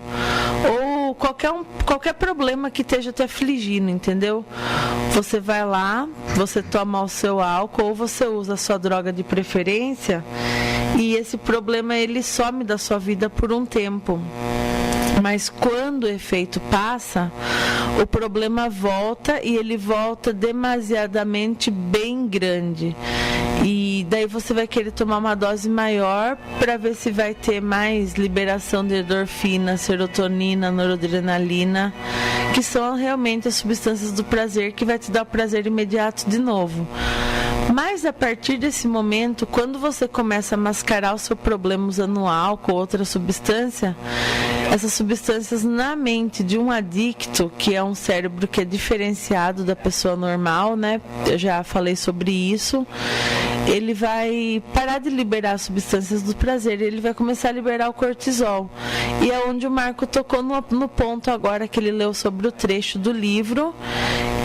ou qualquer problema que esteja te afligindo, entendeu? Você vai lá, você toma o seu álcool, ou você usa a sua droga de preferência, e esse problema, ele some da sua vida por um tempo. Mas quando o efeito passa, o problema volta, e ele volta demasiadamente bem grande. E daí você vai querer tomar uma dose maior para ver se vai ter mais liberação de endorfina, serotonina, noradrenalina, que são realmente as substâncias do prazer, que vai te dar o prazer imediato de novo. Mas a partir desse momento, quando você começa a mascarar o seu problema usando álcool ou outra substância, essas substâncias na mente de um adicto, que é um cérebro que é diferenciado da pessoa normal, né? Eu já falei sobre isso. Ele vai parar de liberar substâncias do prazer, ele vai começar a liberar o cortisol. E é onde o Marco tocou no ponto agora que ele leu sobre o trecho do livro,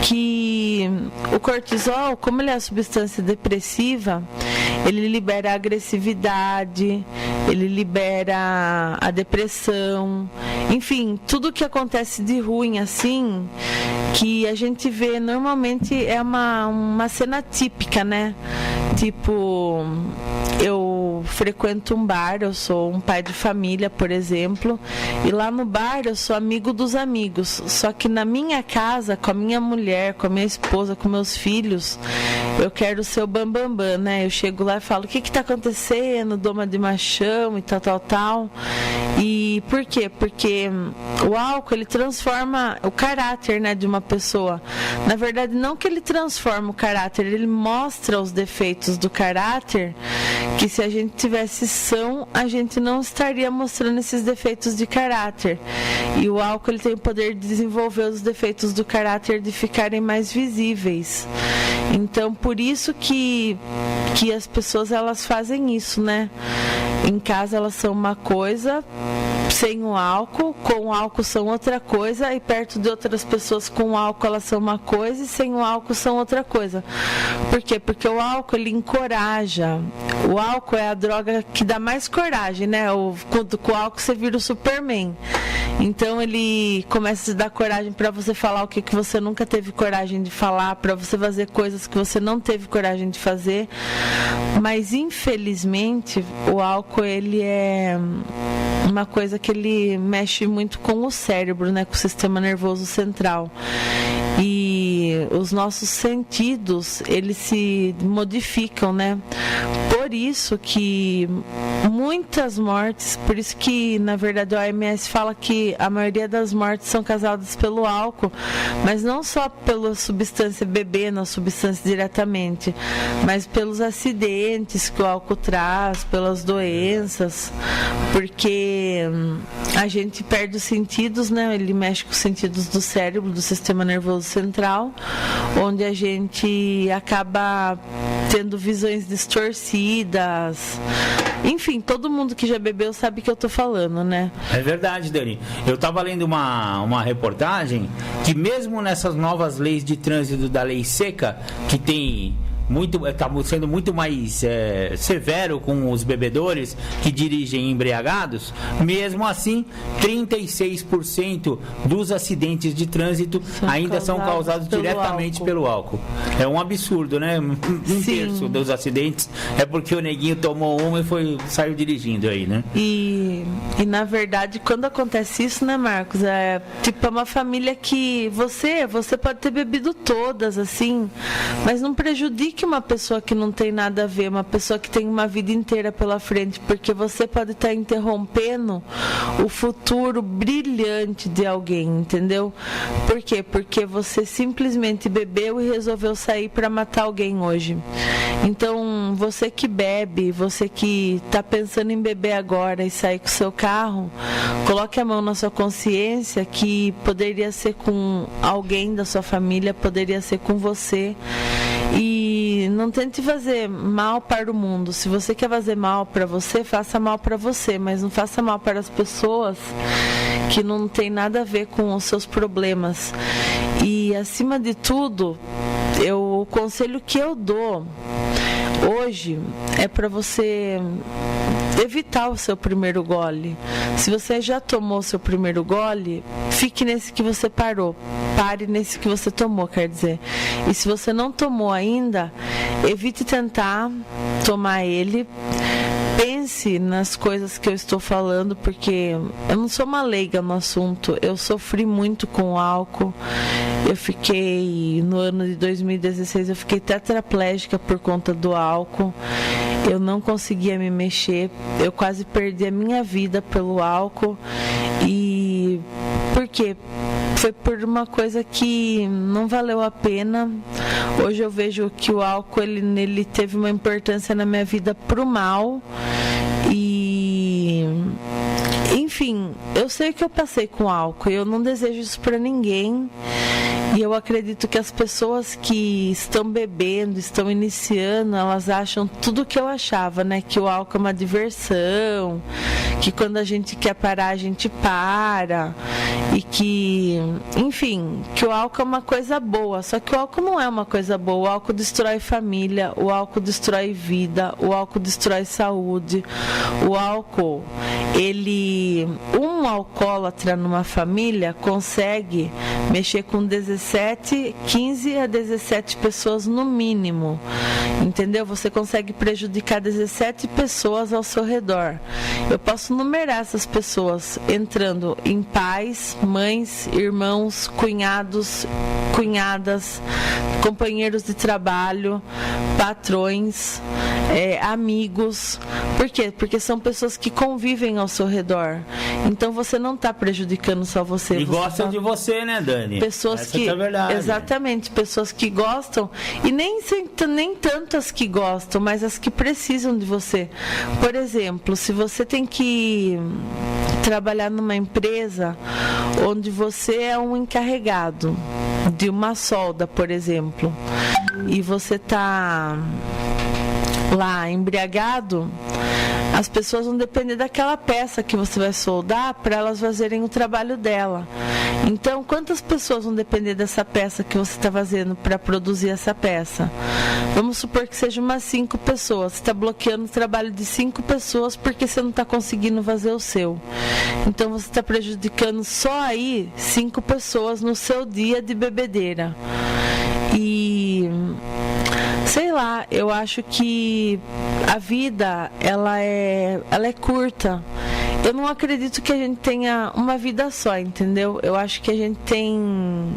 que o cortisol, como ele é a substância depressiva, ele libera a agressividade, ele libera a depressão, enfim, tudo que acontece de ruim assim, que a gente vê normalmente é uma cena típica, né? Tipo, eu frequento um bar, eu sou um pai de família, por exemplo, e lá no bar eu sou amigo dos amigos, só que na minha casa, com a minha mulher, com a minha esposa, com meus filhos, eu quero ser o bambambam, né? Eu chego lá e falo, o que está acontecendo? Dou uma de machão e tal. E por quê? Porque o álcool, ele transforma o caráter, né, de uma pessoa. Na verdade, não que ele transforma o caráter, ele mostra os defeitos do caráter, que se a gente tivesse são, a gente não estaria mostrando esses defeitos de caráter. E o álcool, ele tem o poder de desenvolver os defeitos do caráter, de ficarem mais visíveis. Então, por isso que as pessoas, elas fazem isso, né? Em casa elas são uma coisa, sem o álcool, com o álcool são outra coisa, e perto de outras pessoas com o álcool elas são uma coisa, e sem o álcool são outra coisa. Por quê? Porque o álcool, ele encoraja. O álcool é a droga que dá mais coragem, né? Com o álcool você vira o Superman. Então ele começa a te dar coragem para você falar o que você nunca teve coragem de falar, para você fazer coisas que você não teve coragem de fazer. Mas infelizmente o álcool, ele é uma coisa que ele mexe muito com o cérebro, né, com o sistema nervoso central. E os nossos sentidos, eles se modificam, né? Por isso que muitas mortes, por isso que, na verdade, a OMS fala que a maioria das mortes são causadas pelo álcool, mas não só pela substância bebendo a substância diretamente, mas pelos acidentes que o álcool traz, pelas doenças, porque a gente perde os sentidos, né? Ele mexe com os sentidos do cérebro, do sistema nervoso central, onde a gente acaba tendo visões distorcidas. Enfim, todo mundo que já bebeu sabe o que eu tô falando, né? É verdade, Dani. Eu tava lendo uma reportagem que mesmo nessas novas leis de trânsito da lei seca, que tem está sendo muito mais severo com os bebedores que dirigem embriagados, mesmo assim 36% dos acidentes de trânsito ainda são causados diretamente pelo álcool. É um absurdo, né? Um terço dos acidentes é porque o neguinho tomou uma e saiu dirigindo aí, né? E na verdade, quando acontece isso, né, Marcos, é uma família que você pode ter bebido todas, assim, mas não prejudique uma pessoa que não tem nada a ver, uma pessoa que tem uma vida inteira pela frente, porque você pode estar interrompendo o futuro brilhante de alguém, entendeu? Por quê? Porque você simplesmente bebeu e resolveu sair para matar alguém hoje. Então, você que bebe, você que está pensando em beber agora e sair com o seu carro, coloque a mão na sua consciência que poderia ser com alguém da sua família, poderia ser com você. E não tente fazer mal para o mundo. Se você quer fazer mal para você, faça mal para você, mas não faça mal para as pessoas que não tem nada a ver com os seus problemas. E acima de tudo, o conselho que eu dou hoje é para você evitar o seu primeiro gole. Se você já tomou o seu primeiro gole, fique nesse que você parou. Pare nesse que você tomou, quer dizer. E se você não tomou ainda, evite tentar tomar ele. Pense nas coisas que eu estou falando, porque eu não sou uma leiga no assunto. Eu sofri muito com o álcool. Eu fiquei, no ano de 2016, eu fiquei tetraplégica por conta do álcool. Eu não conseguia me mexer. Eu quase perdi a minha vida pelo álcool. E por quê? Foi por uma coisa que não valeu a pena. Hoje eu vejo que o álcool ele teve uma importância na minha vida pro mal. E enfim, eu sei que eu passei com álcool, eu não desejo isso para ninguém. E eu acredito que as pessoas que estão bebendo, estão iniciando, elas acham tudo o que eu achava, né? Que o álcool é uma diversão, que quando a gente quer parar, a gente para. E que, enfim, que o álcool é uma coisa boa. Só que o álcool não é uma coisa boa. O álcool destrói família, o álcool destrói vida, o álcool destrói saúde. O álcool, um alcoólatra numa família consegue mexer com 15 a 17 pessoas no mínimo, entendeu? Você consegue prejudicar 17 pessoas ao seu redor. Eu posso numerar essas pessoas entrando em pais, mães, irmãos, cunhados, cunhadas, companheiros de trabalho, patrões, amigos. Por quê? Porque são pessoas que convivem ao seu redor. Então você não está prejudicando só você. E gostam de você, né, Dani? Pessoas que... É verdade. Exatamente, pessoas que gostam, e nem tanto as que gostam, mas as que precisam de você. Por exemplo, se você tem que trabalhar numa empresa onde você é um encarregado de uma solda, por exemplo, e você está lá embriagado, as pessoas vão depender daquela peça que você vai soldar para elas fazerem o trabalho dela. Então, quantas pessoas vão depender dessa peça que você está fazendo para produzir essa peça? Vamos supor que seja umas 5 pessoas. Você está bloqueando o trabalho de 5 pessoas porque você não está conseguindo fazer o seu. Então, você está prejudicando só aí 5 pessoas no seu dia de bebedeira. E... sei lá, eu acho que a vida, ela é curta. Eu não acredito que a gente tenha uma vida só, entendeu? Eu acho que a gente tem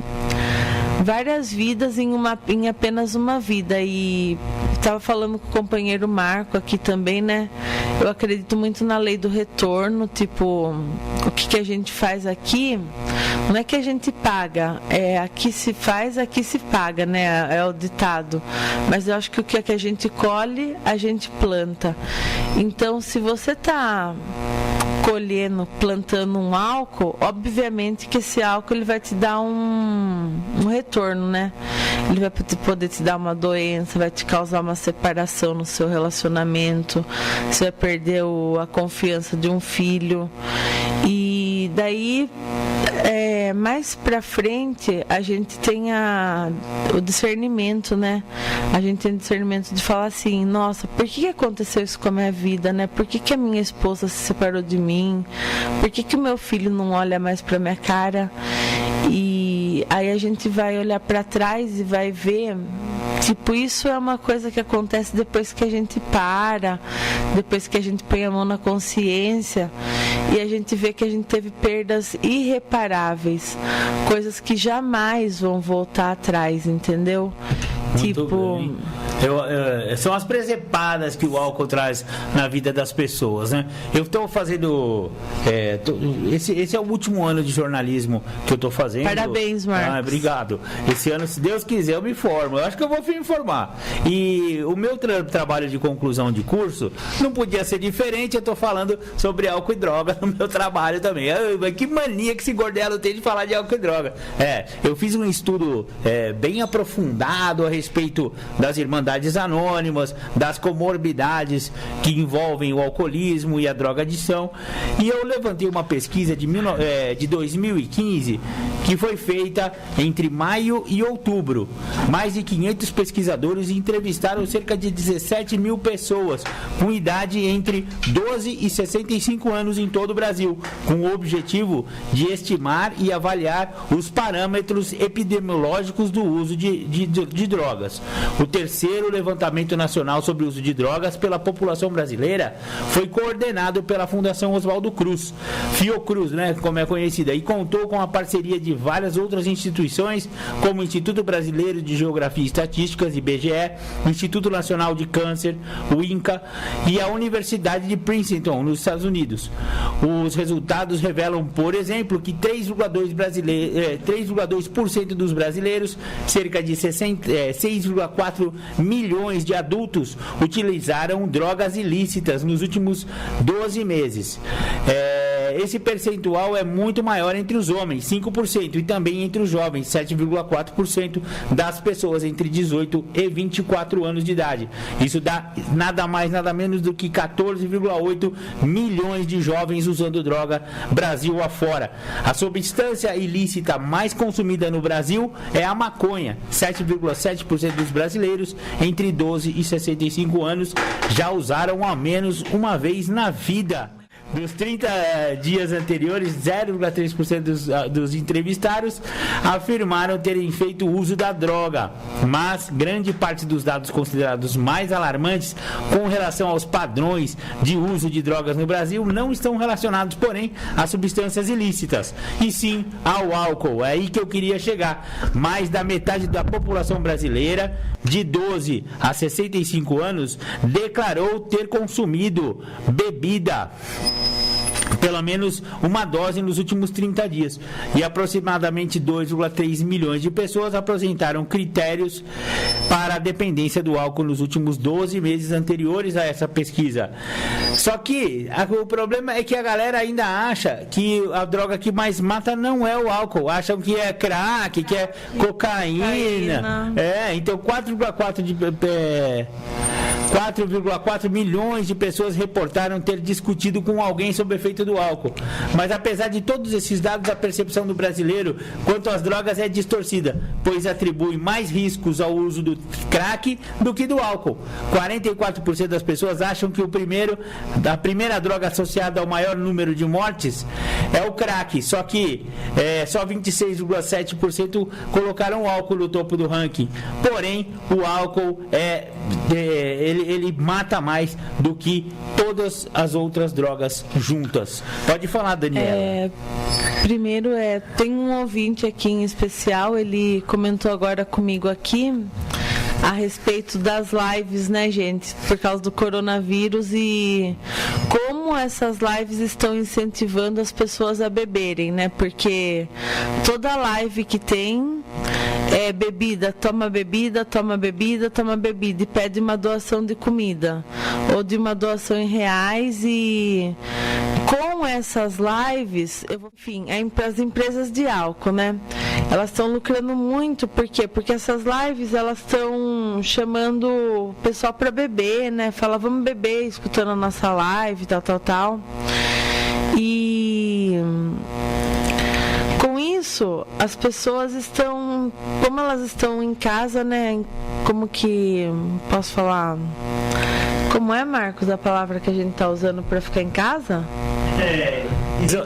várias vidas em apenas uma vida. E estava falando com o companheiro Marco aqui também, né? Eu acredito muito na lei do retorno, tipo, o que a gente faz aqui, não é que a gente paga, é aqui se faz, aqui se paga, né? É o ditado. Mas eu acho que o que a gente colhe, a gente planta. Então, se você está colhendo, plantando um álcool, obviamente que esse álcool ele vai te dar um retorno, né? Ele vai poder te dar uma doença, vai te causar uma separação no seu relacionamento, você vai perder a confiança de um filho. E daí, mais pra frente, a gente tem o discernimento, né? A gente tem o discernimento de falar assim, nossa, por que aconteceu isso com a minha vida, né? Por que a minha esposa se separou de mim? Por que o meu filho não olha mais pra minha cara? E aí a gente vai olhar para trás e vai ver, tipo, isso é uma coisa que acontece depois que a gente para, depois que a gente põe a mão na consciência e a gente vê que a gente teve perdas irreparáveis, coisas que jamais vão voltar atrás, entendeu? Muito bem. São as presepadas que o álcool traz na vida das pessoas, né? Eu estou fazendo... esse é o último ano de jornalismo que eu estou fazendo. Parabéns, Marcos. Obrigado. Esse ano, se Deus quiser, eu me formo. Eu acho que eu vou me formar. E o meu trabalho de conclusão de curso não podia ser diferente. Eu estou falando sobre álcool e droga no meu trabalho também. Que mania que esse Gordelo tem de falar de álcool e droga. Eu fiz um estudo bem aprofundado a respeito das Irmandades Anônimas, das comorbidades que envolvem o alcoolismo e a drogadição, e eu levantei uma pesquisa de 2015 que foi feita entre maio e outubro. Mais de 500 pesquisadores entrevistaram cerca de 17 mil pessoas com idade entre 12 e 65 anos em todo o Brasil, com o objetivo de estimar e avaliar os parâmetros epidemiológicos do uso de drogas. O terceiro levantamento nacional sobre o uso de drogas pela população brasileira foi coordenado pela Fundação Oswaldo Cruz, Fiocruz, né, como é conhecida, e contou com a parceria de várias outras instituições, como o Instituto Brasileiro de Geografia e Estatísticas, IBGE, o Instituto Nacional de Câncer, o INCA, e a Universidade de Princeton, nos Estados Unidos. Os resultados revelam, por exemplo, que 3,2% dos brasileiros, cerca de 6,4 milhões de adultos, utilizaram drogas ilícitas nos últimos 12 meses. Esse percentual é muito maior entre os homens, 5%, e também entre os jovens, 7,4% das pessoas entre 18 e 24 anos de idade. Isso dá nada mais, nada menos do que 14,8 milhões de jovens usando droga Brasil afora. A substância ilícita mais consumida no Brasil é a maconha. 7,7% dos brasileiros entre 12 e 65 anos já usaram ao menos uma vez na vida. Dos 30 dias anteriores, 0,3% dos entrevistados afirmaram terem feito uso da droga, mas grande parte dos dados considerados mais alarmantes com relação aos padrões de uso de drogas no Brasil não estão relacionados, porém, a substâncias ilícitas, e sim ao álcool. É aí que eu queria chegar. Mais da metade da população brasileira de 12 a 65 anos declarou ter consumido bebida, pelo menos uma dose nos últimos 30 dias. E aproximadamente 2,3 milhões de pessoas apresentaram critérios para a dependência do álcool nos últimos 12 meses anteriores a essa pesquisa. Só que o problema é que a galera ainda acha que a droga que mais mata não é o álcool. Acham que é crack, que é cocaína. Então 4,4 milhões de pessoas reportaram ter discutido com alguém sobre o efeito do álcool. Mas apesar de todos esses dados, a percepção do brasileiro quanto às drogas é distorcida, pois atribui mais riscos ao uso do crack do que do álcool. 44% das pessoas acham que a primeira droga associada ao maior número de mortes é o crack, só que só 26,7% colocaram o álcool no topo do ranking. Porém, o álcool ele mata mais do que todas as outras drogas juntas. Pode falar, Daniela. Primeiro, tem um ouvinte aqui em especial, ele comentou agora comigo aqui. a respeito das lives, né, gente? Por causa do coronavírus e como essas lives estão incentivando as pessoas a beberem, né? Porque toda live que tem é bebida, toma bebida, toma bebida, toma bebida e pede uma doação de comida ou de uma doação em reais e com essas lives, enfim, as empresas de álcool, né? Elas estão lucrando muito, por quê? Porque essas lives, elas estão chamando o pessoal para beber, né? Fala, vamos beber, escutando a nossa live, tal. E com isso, as pessoas estão, como elas estão em casa, né? Como que posso falar? Como é, Marcos, a palavra que a gente está usando para ficar em casa?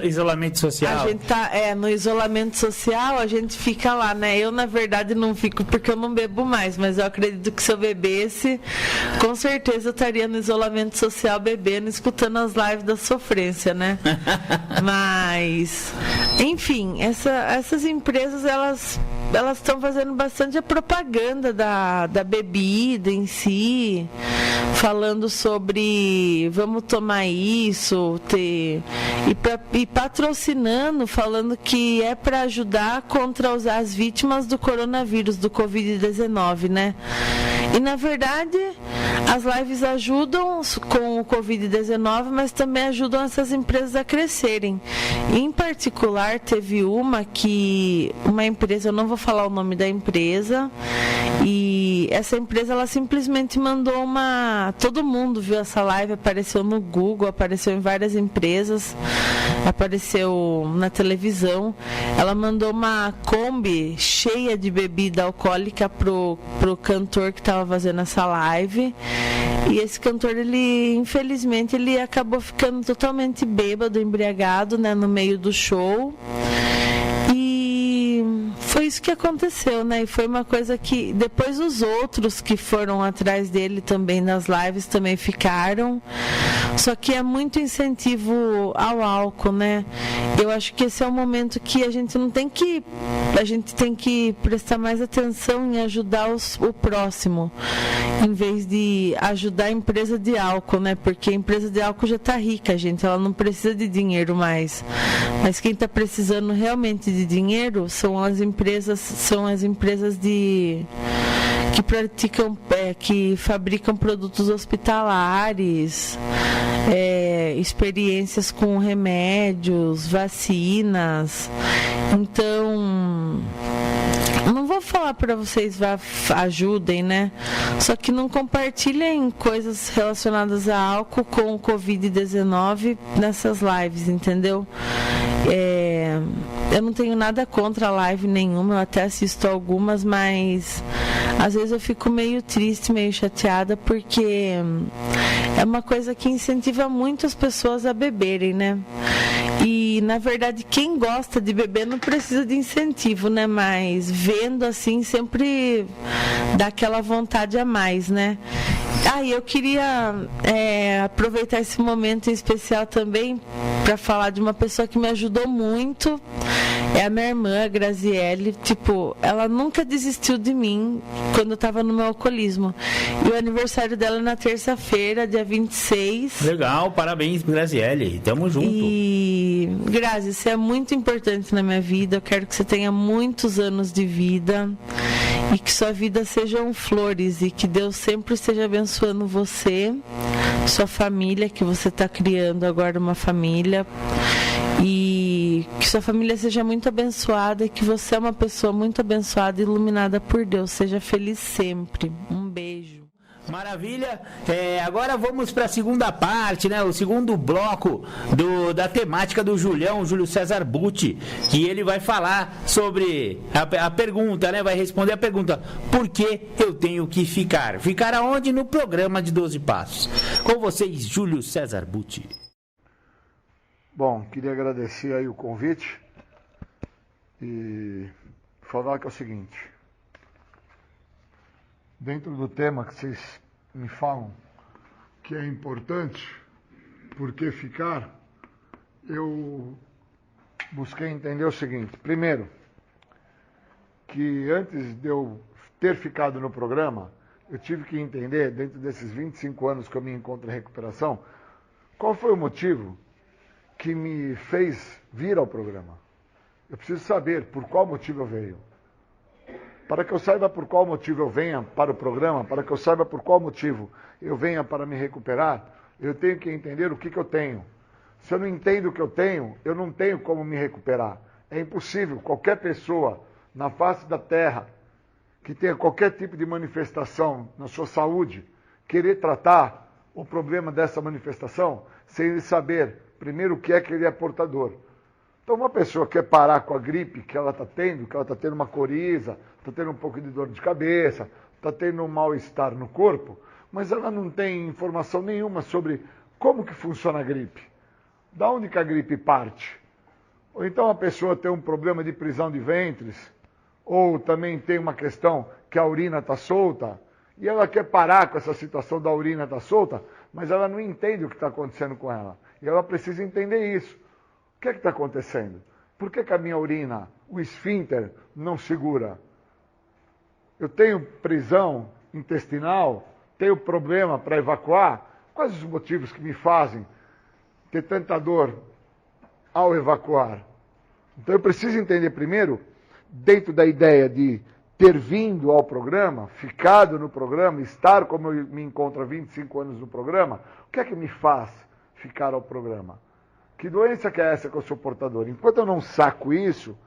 Isolamento social. A gente tá, no isolamento social, a gente fica lá, né? Eu, na verdade, não fico porque eu não bebo mais, mas eu acredito que se eu bebesse, com certeza eu estaria no isolamento social bebendo, escutando as lives da sofrência, né? Mas, enfim, essas empresas, elas estão fazendo bastante a propaganda da bebida em si, falando sobre vamos tomar isso, e patrocinando, falando que é para ajudar contra as vítimas do coronavírus, do Covid-19, né? E na verdade, as lives ajudam com o Covid-19, mas também ajudam essas empresas a crescerem. Em particular, teve uma empresa, eu não vou falar o nome da empresa, e essa empresa, ela simplesmente mandou todo mundo viu essa live, apareceu no Google, apareceu em várias empresas, apareceu na televisão. Ela mandou uma Kombi cheia de bebida alcoólica pro cantor que estava fazendo essa live, e esse cantor, infelizmente, ele acabou ficando totalmente bêbado, embriagado, né, no meio do show. Foi isso que aconteceu, né? E foi uma coisa que depois os outros que foram atrás dele também nas lives também ficaram. Só que é muito incentivo ao álcool, né? Eu acho que esse é um momento que a gente tem que prestar mais atenção em ajudar o próximo, em vez de ajudar a empresa de álcool, né? Porque a empresa de álcool já está rica, gente, ela não precisa de dinheiro mais. Mas quem está precisando realmente de dinheiro são as empresas que praticam, que fabricam produtos hospitalares, experiências com remédios, vacinas. Então, não vou falar para vocês ajudem, né? Só que não compartilhem coisas relacionadas a álcool com o Covid-19 nessas lives, entendeu? Eu não tenho nada contra a live nenhuma, eu até assisto algumas, mas às vezes eu fico meio triste, meio chateada, porque é uma coisa que incentiva muito as pessoas a beberem, né? E, na verdade, quem gosta de beber não precisa de incentivo, né? Mas vendo assim, sempre dá aquela vontade a mais, né? Eu queria aproveitar esse momento em especial também para falar de uma pessoa que me ajudou muito. É a minha irmã, a Graziele. Ela nunca desistiu de mim quando eu estava no meu alcoolismo. E o aniversário dela é na terça-feira, dia 26. Legal, parabéns, Graziele. Tamo junto. E, Grazi, você é muito importante na minha vida. Eu quero que você tenha muitos anos de vida e que sua vida sejam flores e que Deus sempre esteja abençoando você, sua família, que você está criando agora uma família, e que sua família seja muito abençoada e que você é uma pessoa muito abençoada e iluminada por Deus. Seja feliz sempre. Um beijo. Maravilha. Agora vamos para a segunda parte, né? O segundo bloco da temática do Júlio César Butti, que ele vai falar sobre a pergunta, né? Vai responder a pergunta: por que eu tenho que ficar? Ficar aonde? No programa de 12 Passos. Com vocês, Júlio César Butti. Bom, queria agradecer aí o convite e falar que é o seguinte: dentro do tema que vocês me falam que é importante, por que ficar, eu busquei entender o seguinte. Primeiro, que antes de eu ter ficado no programa, eu tive que entender, dentro desses 25 anos que eu me encontro em recuperação, qual foi o motivo que me fez vir ao programa. Eu preciso saber por qual motivo eu venho. Para que eu saiba por qual motivo eu venha para o programa, para que eu saiba por qual motivo eu venha para me recuperar, eu tenho que entender o que eu tenho. Se eu não entendo o que eu não tenho como me recuperar. É impossível qualquer pessoa na face da Terra que tenha qualquer tipo de manifestação na sua saúde, querer tratar o problema dessa manifestação sem ele saber, primeiro, o que é que ele é portador. Então, uma pessoa quer parar com a gripe que ela está tendo, que ela está tendo uma coriza, está tendo um pouco de dor de cabeça, está tendo um mal-estar no corpo, mas ela não tem informação nenhuma sobre como que funciona a gripe. Da onde que a gripe parte? Ou então a pessoa tem um problema de prisão de ventres, ou também tem uma questão que a urina está solta, e ela quer parar com essa situação da urina estar solta, mas ela não entende o que está acontecendo com ela. E ela precisa entender isso. O que é que está acontecendo? Por que a minha urina, o esfíncter, não segura? Eu tenho prisão intestinal, tenho problema para evacuar? Quais os motivos que me fazem ter tanta dor ao evacuar? Então eu preciso entender primeiro, dentro da ideia de ter vindo ao programa, ficado no programa, estar como eu me encontro há 25 anos no programa, o que é que me faz ficar ao programa? Que doença que é essa que eu sou portador? Enquanto eu não saco isso,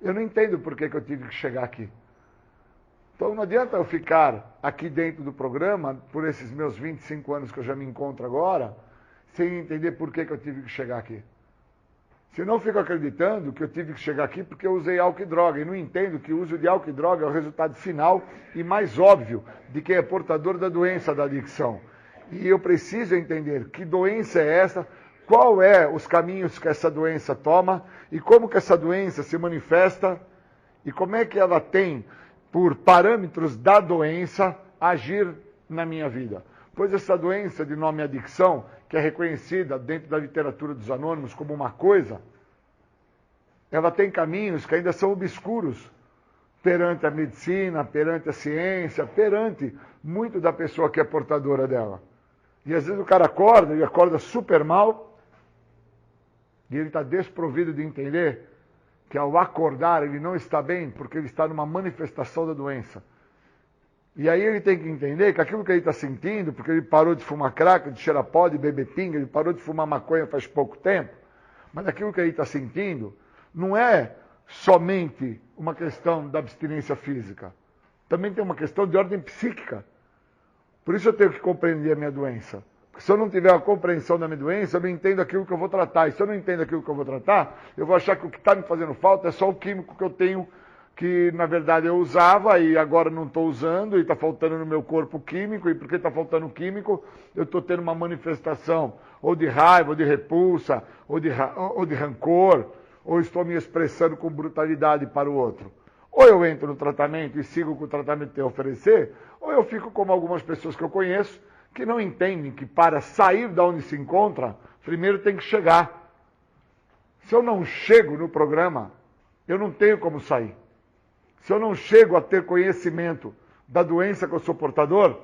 eu não entendo por que eu tive que chegar aqui. Então não adianta eu ficar aqui dentro do programa, por esses meus 25 anos que eu já me encontro agora, sem entender por que eu tive que chegar aqui. Senão eu fico acreditando que eu tive que chegar aqui porque eu usei álcool e droga. E não entendo que o uso de álcool e droga é o resultado final e mais óbvio de quem é portador da doença da adicção. E eu preciso entender que doença é essa, qual é os caminhos que essa doença toma e como que essa doença se manifesta e como é que ela tem, por parâmetros da doença, agir na minha vida. Pois essa doença de nome adicção, que é reconhecida dentro da literatura dos anônimos como uma coisa, ela tem caminhos que ainda são obscuros perante a medicina, perante a ciência, perante muito da pessoa que é portadora dela. E às vezes o cara acorda, e acorda super mal, e ele está desprovido de entender que ao acordar ele não está bem, porque ele está numa manifestação da doença. E aí ele tem que entender que aquilo que ele está sentindo, porque ele parou de fumar crack, de cheirar pó, de beber pinga, ele parou de fumar maconha faz pouco tempo, mas aquilo que ele está sentindo não é somente uma questão da abstinência física. Também tem uma questão de ordem psíquica. Por isso eu tenho que compreender a minha doença. Porque se eu não tiver a compreensão da minha doença, eu não entendo aquilo que eu vou tratar. E se eu não entendo aquilo que eu vou tratar, eu vou achar que o que está me fazendo falta é só o químico que eu tenho, que na verdade eu usava e agora não estou usando, e está faltando no meu corpo químico, e porque está faltando químico, eu estou tendo uma manifestação ou de raiva, ou de repulsa, ou de rancor, ou estou me expressando com brutalidade para o outro. Ou eu entro no tratamento e sigo o que o tratamento tem a oferecer, ou eu fico como algumas pessoas que eu conheço, que não entendem que para sair de onde se encontra, primeiro tem que chegar. Se eu não chego no programa, eu não tenho como sair. Se eu não chego a ter conhecimento da doença que eu sou portador,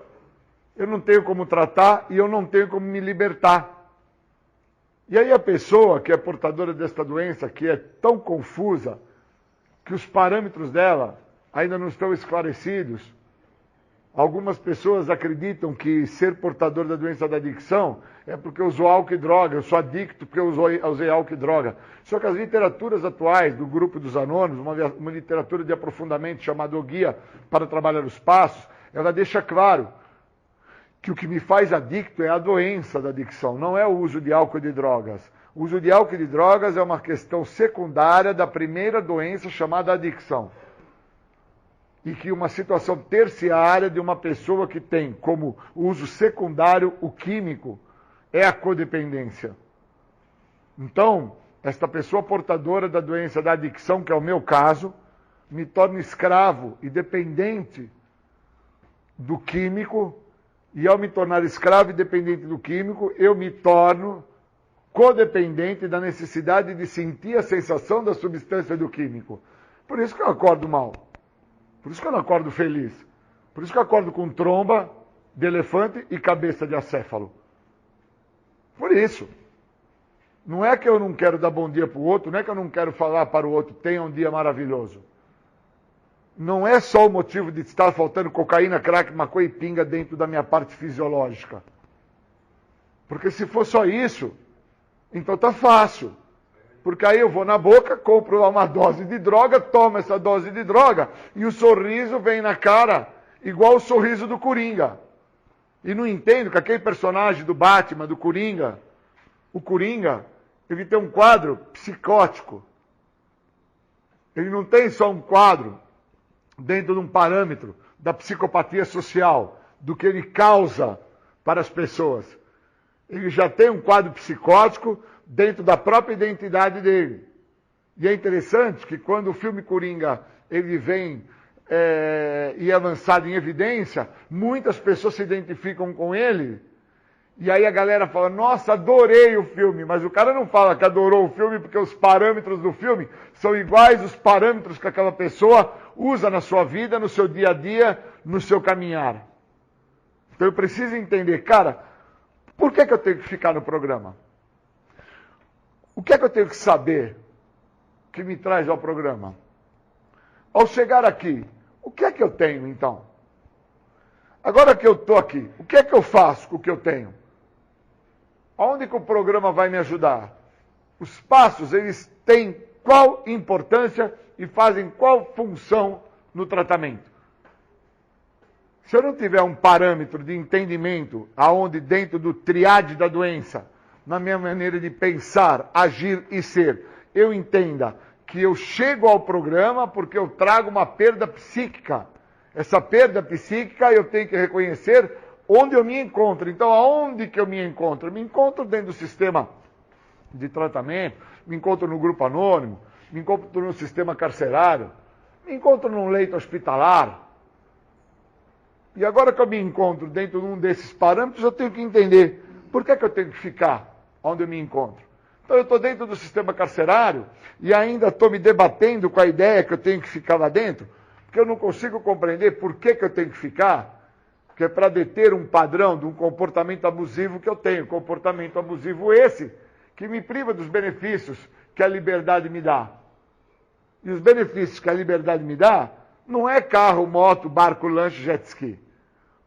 eu não tenho como tratar e eu não tenho como me libertar. E aí a pessoa que é portadora desta doença, que é tão confusa, que os parâmetros dela ainda não estão esclarecidos. Algumas pessoas acreditam que ser portador da doença da adicção é porque eu uso álcool e droga, eu sou adicto porque eu usei álcool e droga. Só que as literaturas atuais do grupo dos anônimos, uma literatura de aprofundamento chamada O Guia para Trabalhar os Passos, ela deixa claro que o que me faz adicto é a doença da adicção, não é o uso de álcool e de drogas. O uso de álcool e de drogas é uma questão secundária da primeira doença chamada adicção. E que uma situação terciária de uma pessoa que tem como uso secundário o químico é a codependência. Então, esta pessoa portadora da doença da adicção, que é o meu caso, me torna escravo e dependente do químico, e ao me tornar escravo e dependente do químico, eu me torno codependente da necessidade de sentir a sensação da substância do químico. Por isso que eu acordo mal. Por isso que eu não acordo feliz. Por isso que eu acordo com tromba, de elefante e cabeça de acéfalo. Por isso. Não é que eu não quero dar bom dia para o outro, não é que eu não quero falar para o outro, tenha um dia maravilhoso. Não é só o motivo de estar faltando cocaína, crack, maconha e pinga dentro da minha parte fisiológica. Porque se for só isso, então tá fácil. Porque aí eu vou na boca, compro lá uma dose de droga, tomo essa dose de droga e o sorriso vem na cara igual o sorriso do Coringa. E não entendo que aquele personagem do Batman, do Coringa, o Coringa, ele tem um quadro psicótico. Ele não tem só um quadro dentro de um parâmetro da psicopatia social, do que ele causa para as pessoas. Ele já tem um quadro psicótico dentro da própria identidade dele. E é interessante que quando o filme Coringa ele vem e é lançado em evidência, muitas pessoas se identificam com ele. E aí a galera fala, nossa, adorei o filme. Mas o cara não fala que adorou o filme porque os parâmetros do filme são iguais aos parâmetros que aquela pessoa usa na sua vida, no seu dia a dia, no seu caminhar. Então eu preciso entender, cara, por que eu tenho que ficar no programa? O que é que eu tenho que saber que me traz ao programa? Ao chegar aqui, o que é que eu tenho então? Agora que eu estou aqui, o que é que eu faço com o que eu tenho? Aonde que o programa vai me ajudar? Os passos, eles têm qual importância e fazem qual função no tratamento? Se eu não tiver um parâmetro de entendimento aonde dentro do triade da doença, na minha maneira de pensar, agir e ser, eu entenda que eu chego ao programa porque eu trago uma perda psíquica. Essa perda psíquica eu tenho que reconhecer onde eu me encontro. Então, aonde que eu me encontro? Eu me encontro dentro do sistema de tratamento, me encontro no grupo anônimo, me encontro no sistema carcerário, me encontro num leito hospitalar. E agora que eu me encontro dentro de um desses parâmetros, eu tenho que entender por que eu tenho que ficar onde eu me encontro. Então, eu estou dentro do sistema carcerário e ainda estou me debatendo com a ideia que eu tenho que ficar lá dentro, porque eu não consigo compreender por que eu tenho que ficar, que é para deter um padrão de um comportamento abusivo que eu tenho. Comportamento abusivo esse que me priva dos benefícios que a liberdade me dá. E os benefícios que a liberdade me dá não é carro, moto, barco, lanche, jet ski.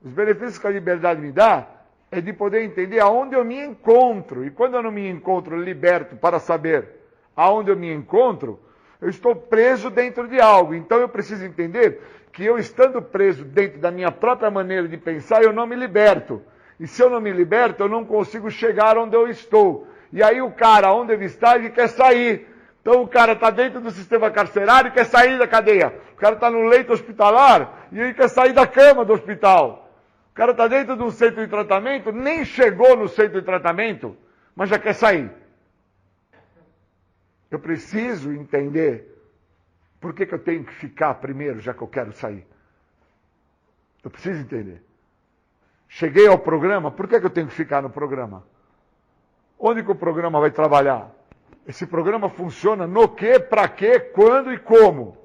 Os benefícios que a liberdade me dá é de poder entender aonde eu me encontro. E quando eu não me encontro liberto para saber aonde eu me encontro, eu estou preso dentro de algo. Então eu preciso entender que eu estando preso dentro da minha própria maneira de pensar, eu não me liberto. E se eu não me liberto, eu não consigo chegar onde eu estou. E aí o cara, onde ele está, ele quer sair. Então o cara está dentro do sistema carcerário e quer sair da cadeia. O cara está no leito hospitalar e ele quer sair da cama do hospital. O cara está dentro de um centro de tratamento, nem chegou no centro de tratamento, mas já quer sair. Eu preciso entender por que eu tenho que ficar primeiro, já que eu quero sair. Eu preciso entender. Cheguei ao programa, por que eu tenho que ficar no programa? Onde que o programa vai trabalhar? Esse programa funciona no quê, para quê, quando e como?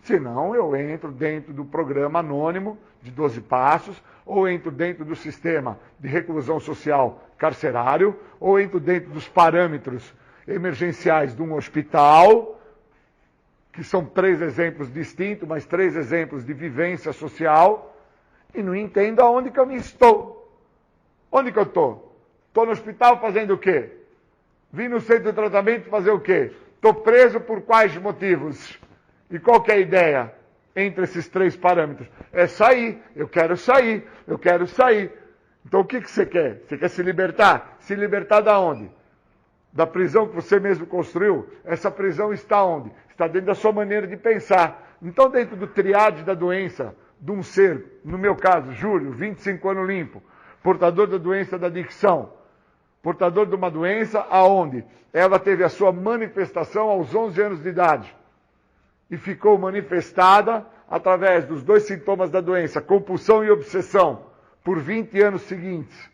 Senão eu entro dentro do programa anônimo de 12 passos, ou entro dentro do sistema de reclusão social carcerário, ou entro dentro dos parâmetros emergenciais de um hospital, que são 3 exemplos distintos, mas 3 exemplos de vivência social, e não entendo aonde que eu me estou. Onde que eu estou? Estou no hospital fazendo o quê? Vim no centro de tratamento fazer o quê? Estou preso por quais motivos? E qual que é a ideia entre esses 3 parâmetros? É sair, eu quero sair, eu quero sair. Então o que você quer? Você quer se libertar? Se libertar da onde? Da prisão que você mesmo construiu? Essa prisão está onde? Está dentro da sua maneira de pensar. Então dentro do triade da doença de um ser, no meu caso, Júlio, 25 anos limpo, portador da doença da adicção, portador de uma doença aonde ela teve a sua manifestação aos 11 anos de idade e ficou manifestada através dos 2 sintomas da doença, compulsão e obsessão, por 20 anos seguintes.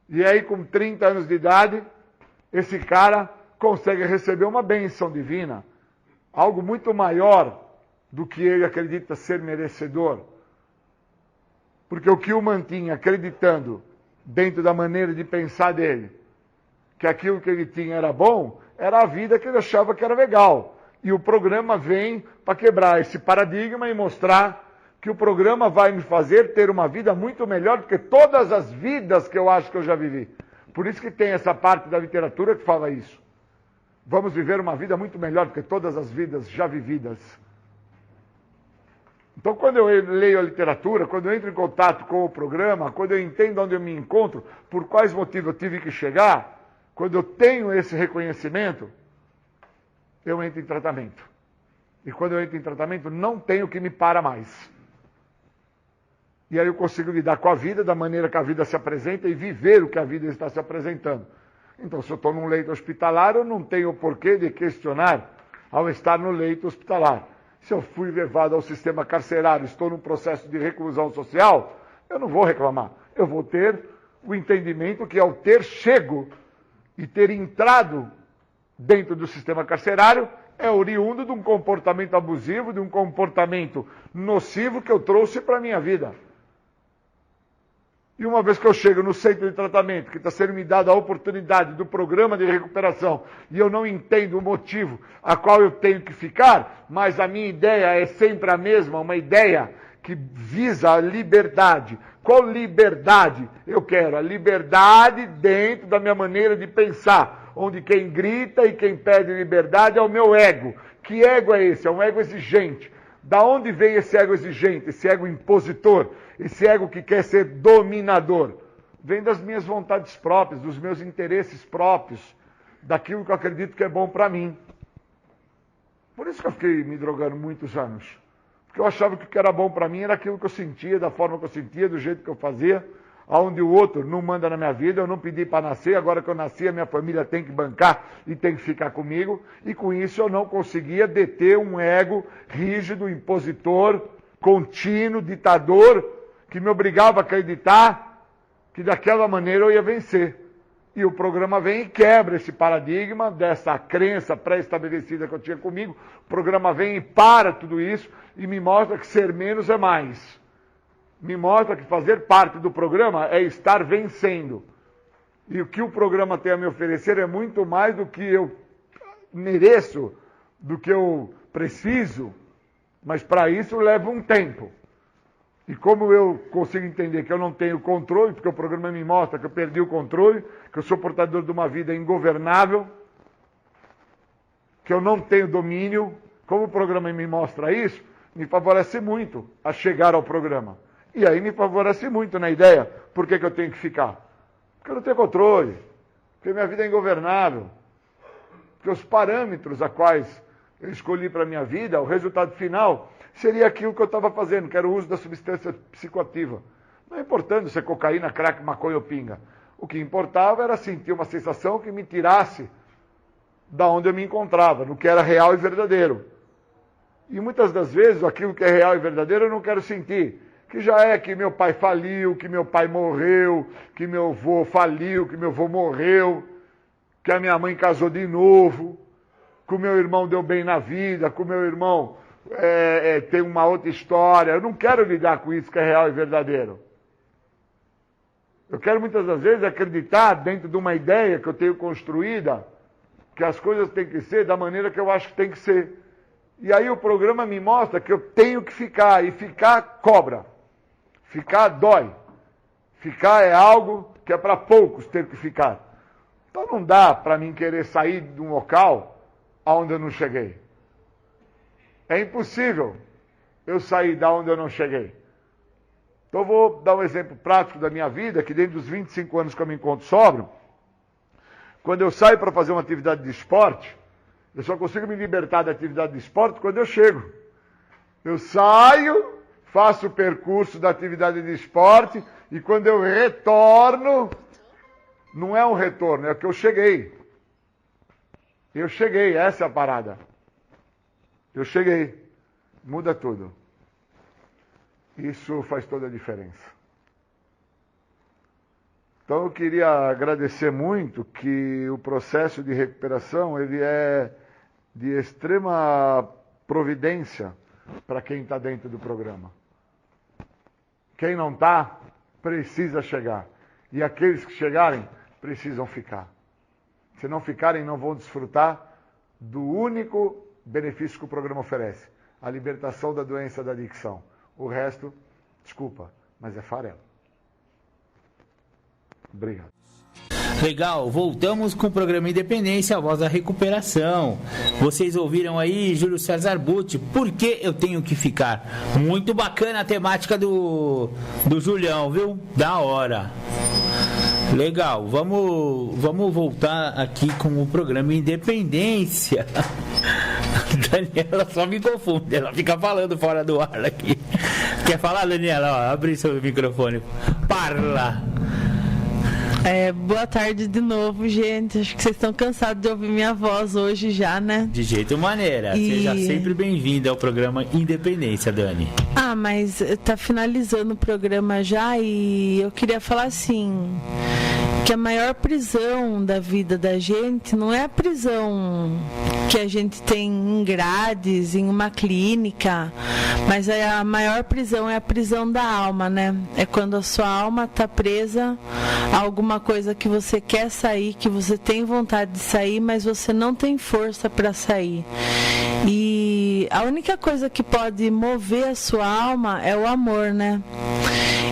E aí, com 30 anos de idade, esse cara consegue receber uma bênção divina, algo muito maior do que ele acredita ser merecedor. Porque o que o mantinha acreditando, dentro da maneira de pensar dele, que aquilo que ele tinha era bom, era a vida que ele achava que era legal. E o programa vem para quebrar esse paradigma e mostrar que o programa vai me fazer ter uma vida muito melhor do que todas as vidas que eu acho que eu já vivi. Por isso que tem essa parte da literatura que fala isso. Vamos viver uma vida muito melhor do que todas as vidas já vividas. Então, quando eu leio a literatura, quando eu entro em contato com o programa, quando eu entendo onde eu me encontro, por quais motivos eu tive que chegar, quando eu tenho esse reconhecimento, eu entro em tratamento. E quando eu entro em tratamento, não tem o que me para mais. E aí eu consigo lidar com a vida da maneira que a vida se apresenta e viver o que a vida está se apresentando. Então, se eu estou num leito hospitalar, eu não tenho o porquê de questionar ao estar no leito hospitalar. Se eu fui levado ao sistema carcerário, estou num processo de reclusão social, eu não vou reclamar. Eu vou ter o entendimento que ao ter chego e ter entrado dentro do sistema carcerário, é oriundo de um comportamento abusivo, de um comportamento nocivo que eu trouxe para a minha vida. E uma vez que eu chego no centro de tratamento, que está sendo me dada a oportunidade do programa de recuperação, e eu não entendo o motivo a qual eu tenho que ficar, mas a minha ideia é sempre a mesma, uma ideia que visa a liberdade. Qual liberdade eu quero? A liberdade dentro da minha maneira de pensar, onde quem grita e quem pede liberdade é o meu ego. Que ego é esse? É um ego exigente. Da onde vem esse ego exigente, esse ego impositor, esse ego que quer ser dominador? Vem das minhas vontades próprias, dos meus interesses próprios, daquilo que eu acredito que é bom para mim. Por isso que eu fiquei me drogando muitos anos. Porque eu achava que o que era bom para mim era aquilo que eu sentia, da forma que eu sentia, do jeito que eu fazia, aonde o outro não manda na minha vida, eu não pedi para nascer, agora que eu nasci a minha família tem que bancar e tem que ficar comigo, e com isso eu não conseguia deter um ego rígido, impositor, contínuo, ditador, que me obrigava a acreditar que daquela maneira eu ia vencer. E o programa vem e quebra esse paradigma dessa crença pré-estabelecida que eu tinha comigo. O programa vem e para tudo isso e me mostra que ser menos é mais. Me mostra que fazer parte do programa é estar vencendo. E o que o programa tem a me oferecer é muito mais do que eu mereço, do que eu preciso, mas para isso leva um tempo. E como eu consigo entender que eu não tenho controle, porque o programa me mostra que eu perdi o controle, que eu sou portador de uma vida ingovernável, que eu não tenho domínio, como o programa me mostra isso, me favorece muito a chegar ao programa. E aí me favorece muito na ideia, por que eu tenho que ficar? Porque eu não tenho controle, porque minha vida é ingovernável, porque os parâmetros a quais eu escolhi para a minha vida, o resultado final, seria aquilo que eu estava fazendo, que era o uso da substância psicoativa. Não é importante ser cocaína, crack, maconha ou pinga. O que importava era sentir uma sensação que me tirasse da onde eu me encontrava, no que era real e verdadeiro. E muitas das vezes, aquilo que é real e verdadeiro eu não quero sentir. Que já é que meu pai faliu, que meu pai morreu, que meu avô faliu, que meu avô morreu, que a minha mãe casou de novo, que o meu irmão deu bem na vida, que o meu irmão tem uma outra história. Eu não quero lidar com isso que é real e verdadeiro. Eu quero muitas das vezes acreditar dentro de uma ideia que eu tenho construída, que as coisas têm que ser da maneira que eu acho que tem que ser. E aí o programa me mostra que eu tenho que ficar, e ficar cobra. Ficar dói. Ficar é algo que é para poucos ter que ficar. Então não dá para mim querer sair de um local aonde eu não cheguei. É impossível eu sair da onde eu não cheguei. Então eu vou dar um exemplo prático da minha vida, que dentro dos 25 anos que eu me encontro sóbrio, quando eu saio para fazer uma atividade de esporte, eu só consigo me libertar da atividade de esporte quando eu chego. Eu saio, faço o percurso da atividade de esporte, e quando eu retorno, não é um retorno, é que eu cheguei. Eu cheguei, essa é a parada. Eu cheguei. Muda tudo. Isso faz toda a diferença. Então eu queria agradecer muito que o processo de recuperação ele é de extrema providência para quem está dentro do programa. Quem não está, precisa chegar. E aqueles que chegarem, precisam ficar. Se não ficarem, não vão desfrutar do único benefício que o programa oferece. A libertação da doença da adicção. O resto, desculpa, mas é farelo. Obrigado. Legal, voltamos com o programa Independência, a voz da recuperação. Vocês ouviram aí Júlio César Butti, por que eu tenho que ficar? Muito bacana a temática do Julião, viu? Da hora. Legal, vamos voltar aqui com o programa Independência. Daniela só me confunde, ela fica falando fora do ar aqui. Quer falar, Daniela? Ó, abre seu microfone. Parla. Boa tarde de novo, gente. Acho que vocês estão cansados de ouvir minha voz hoje já, né? De jeito maneira. Seja sempre bem-vinda ao programa Independência, Dani. Mas tá finalizando o programa já e eu queria falar assim, que a maior prisão da vida da gente não é a prisão que a gente tem em grades, em uma clínica, mas a maior prisão é a prisão da alma, né? É quando a sua alma está presa a alguma coisa que você quer sair, que você tem vontade de sair, mas você não tem força para sair. E a única coisa que pode mover a sua alma é o amor, né?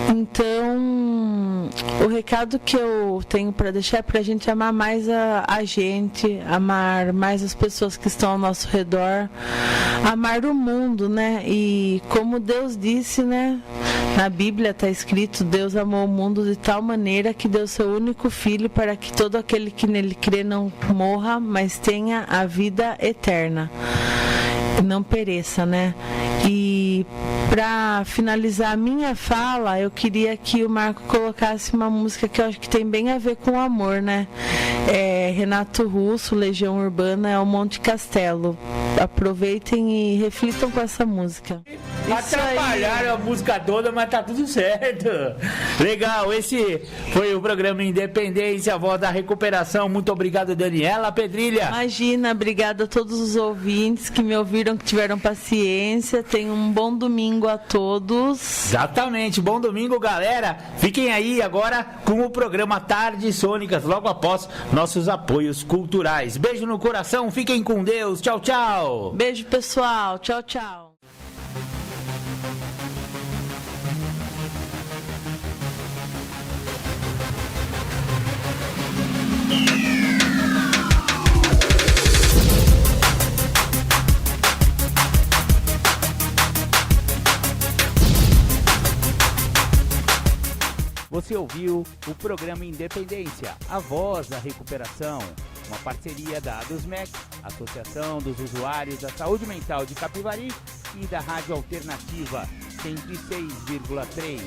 Então, o recado que eu tenho para deixar é para a gente amar mais a gente, amar mais as pessoas que estão ao nosso redor, amar o mundo, né? E como Deus disse, né? Na Bíblia está escrito, Deus amou o mundo de tal maneira que deu seu único filho para que todo aquele que nele crê não morra, mas tenha a vida eterna. Não pereça, né? E para finalizar a minha fala, eu queria que o Marco colocasse uma música que eu acho que tem bem a ver com o amor, né? Renato Russo, Legião Urbana, é o Monte Castelo. Aproveitem e reflitam com essa música. Atrapalharam a música toda, mas tá tudo certo. Legal, esse foi o programa Independência, a voz da recuperação. Muito obrigado, Daniela Pedrilha. Imagina, obrigada a todos os ouvintes que me ouviram, que tiveram paciência. Tenham um bom domingo a todos. Exatamente, bom domingo, galera. Fiquem aí agora com o programa Tardes Sônicas, logo após nossos apoios culturais. Beijo no coração, fiquem com Deus. Tchau, tchau. Beijo, pessoal. Tchau, tchau. Você ouviu o programa Independência, a voz da recuperação, uma parceria da ADUSMEC, Associação dos Usuários da Saúde Mental de Capivari, e da Rádio Alternativa 106,3.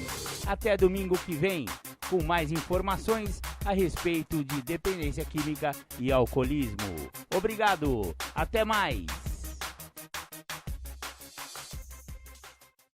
Até domingo que vem, com mais informações a respeito de dependência química e alcoolismo. Obrigado, até mais!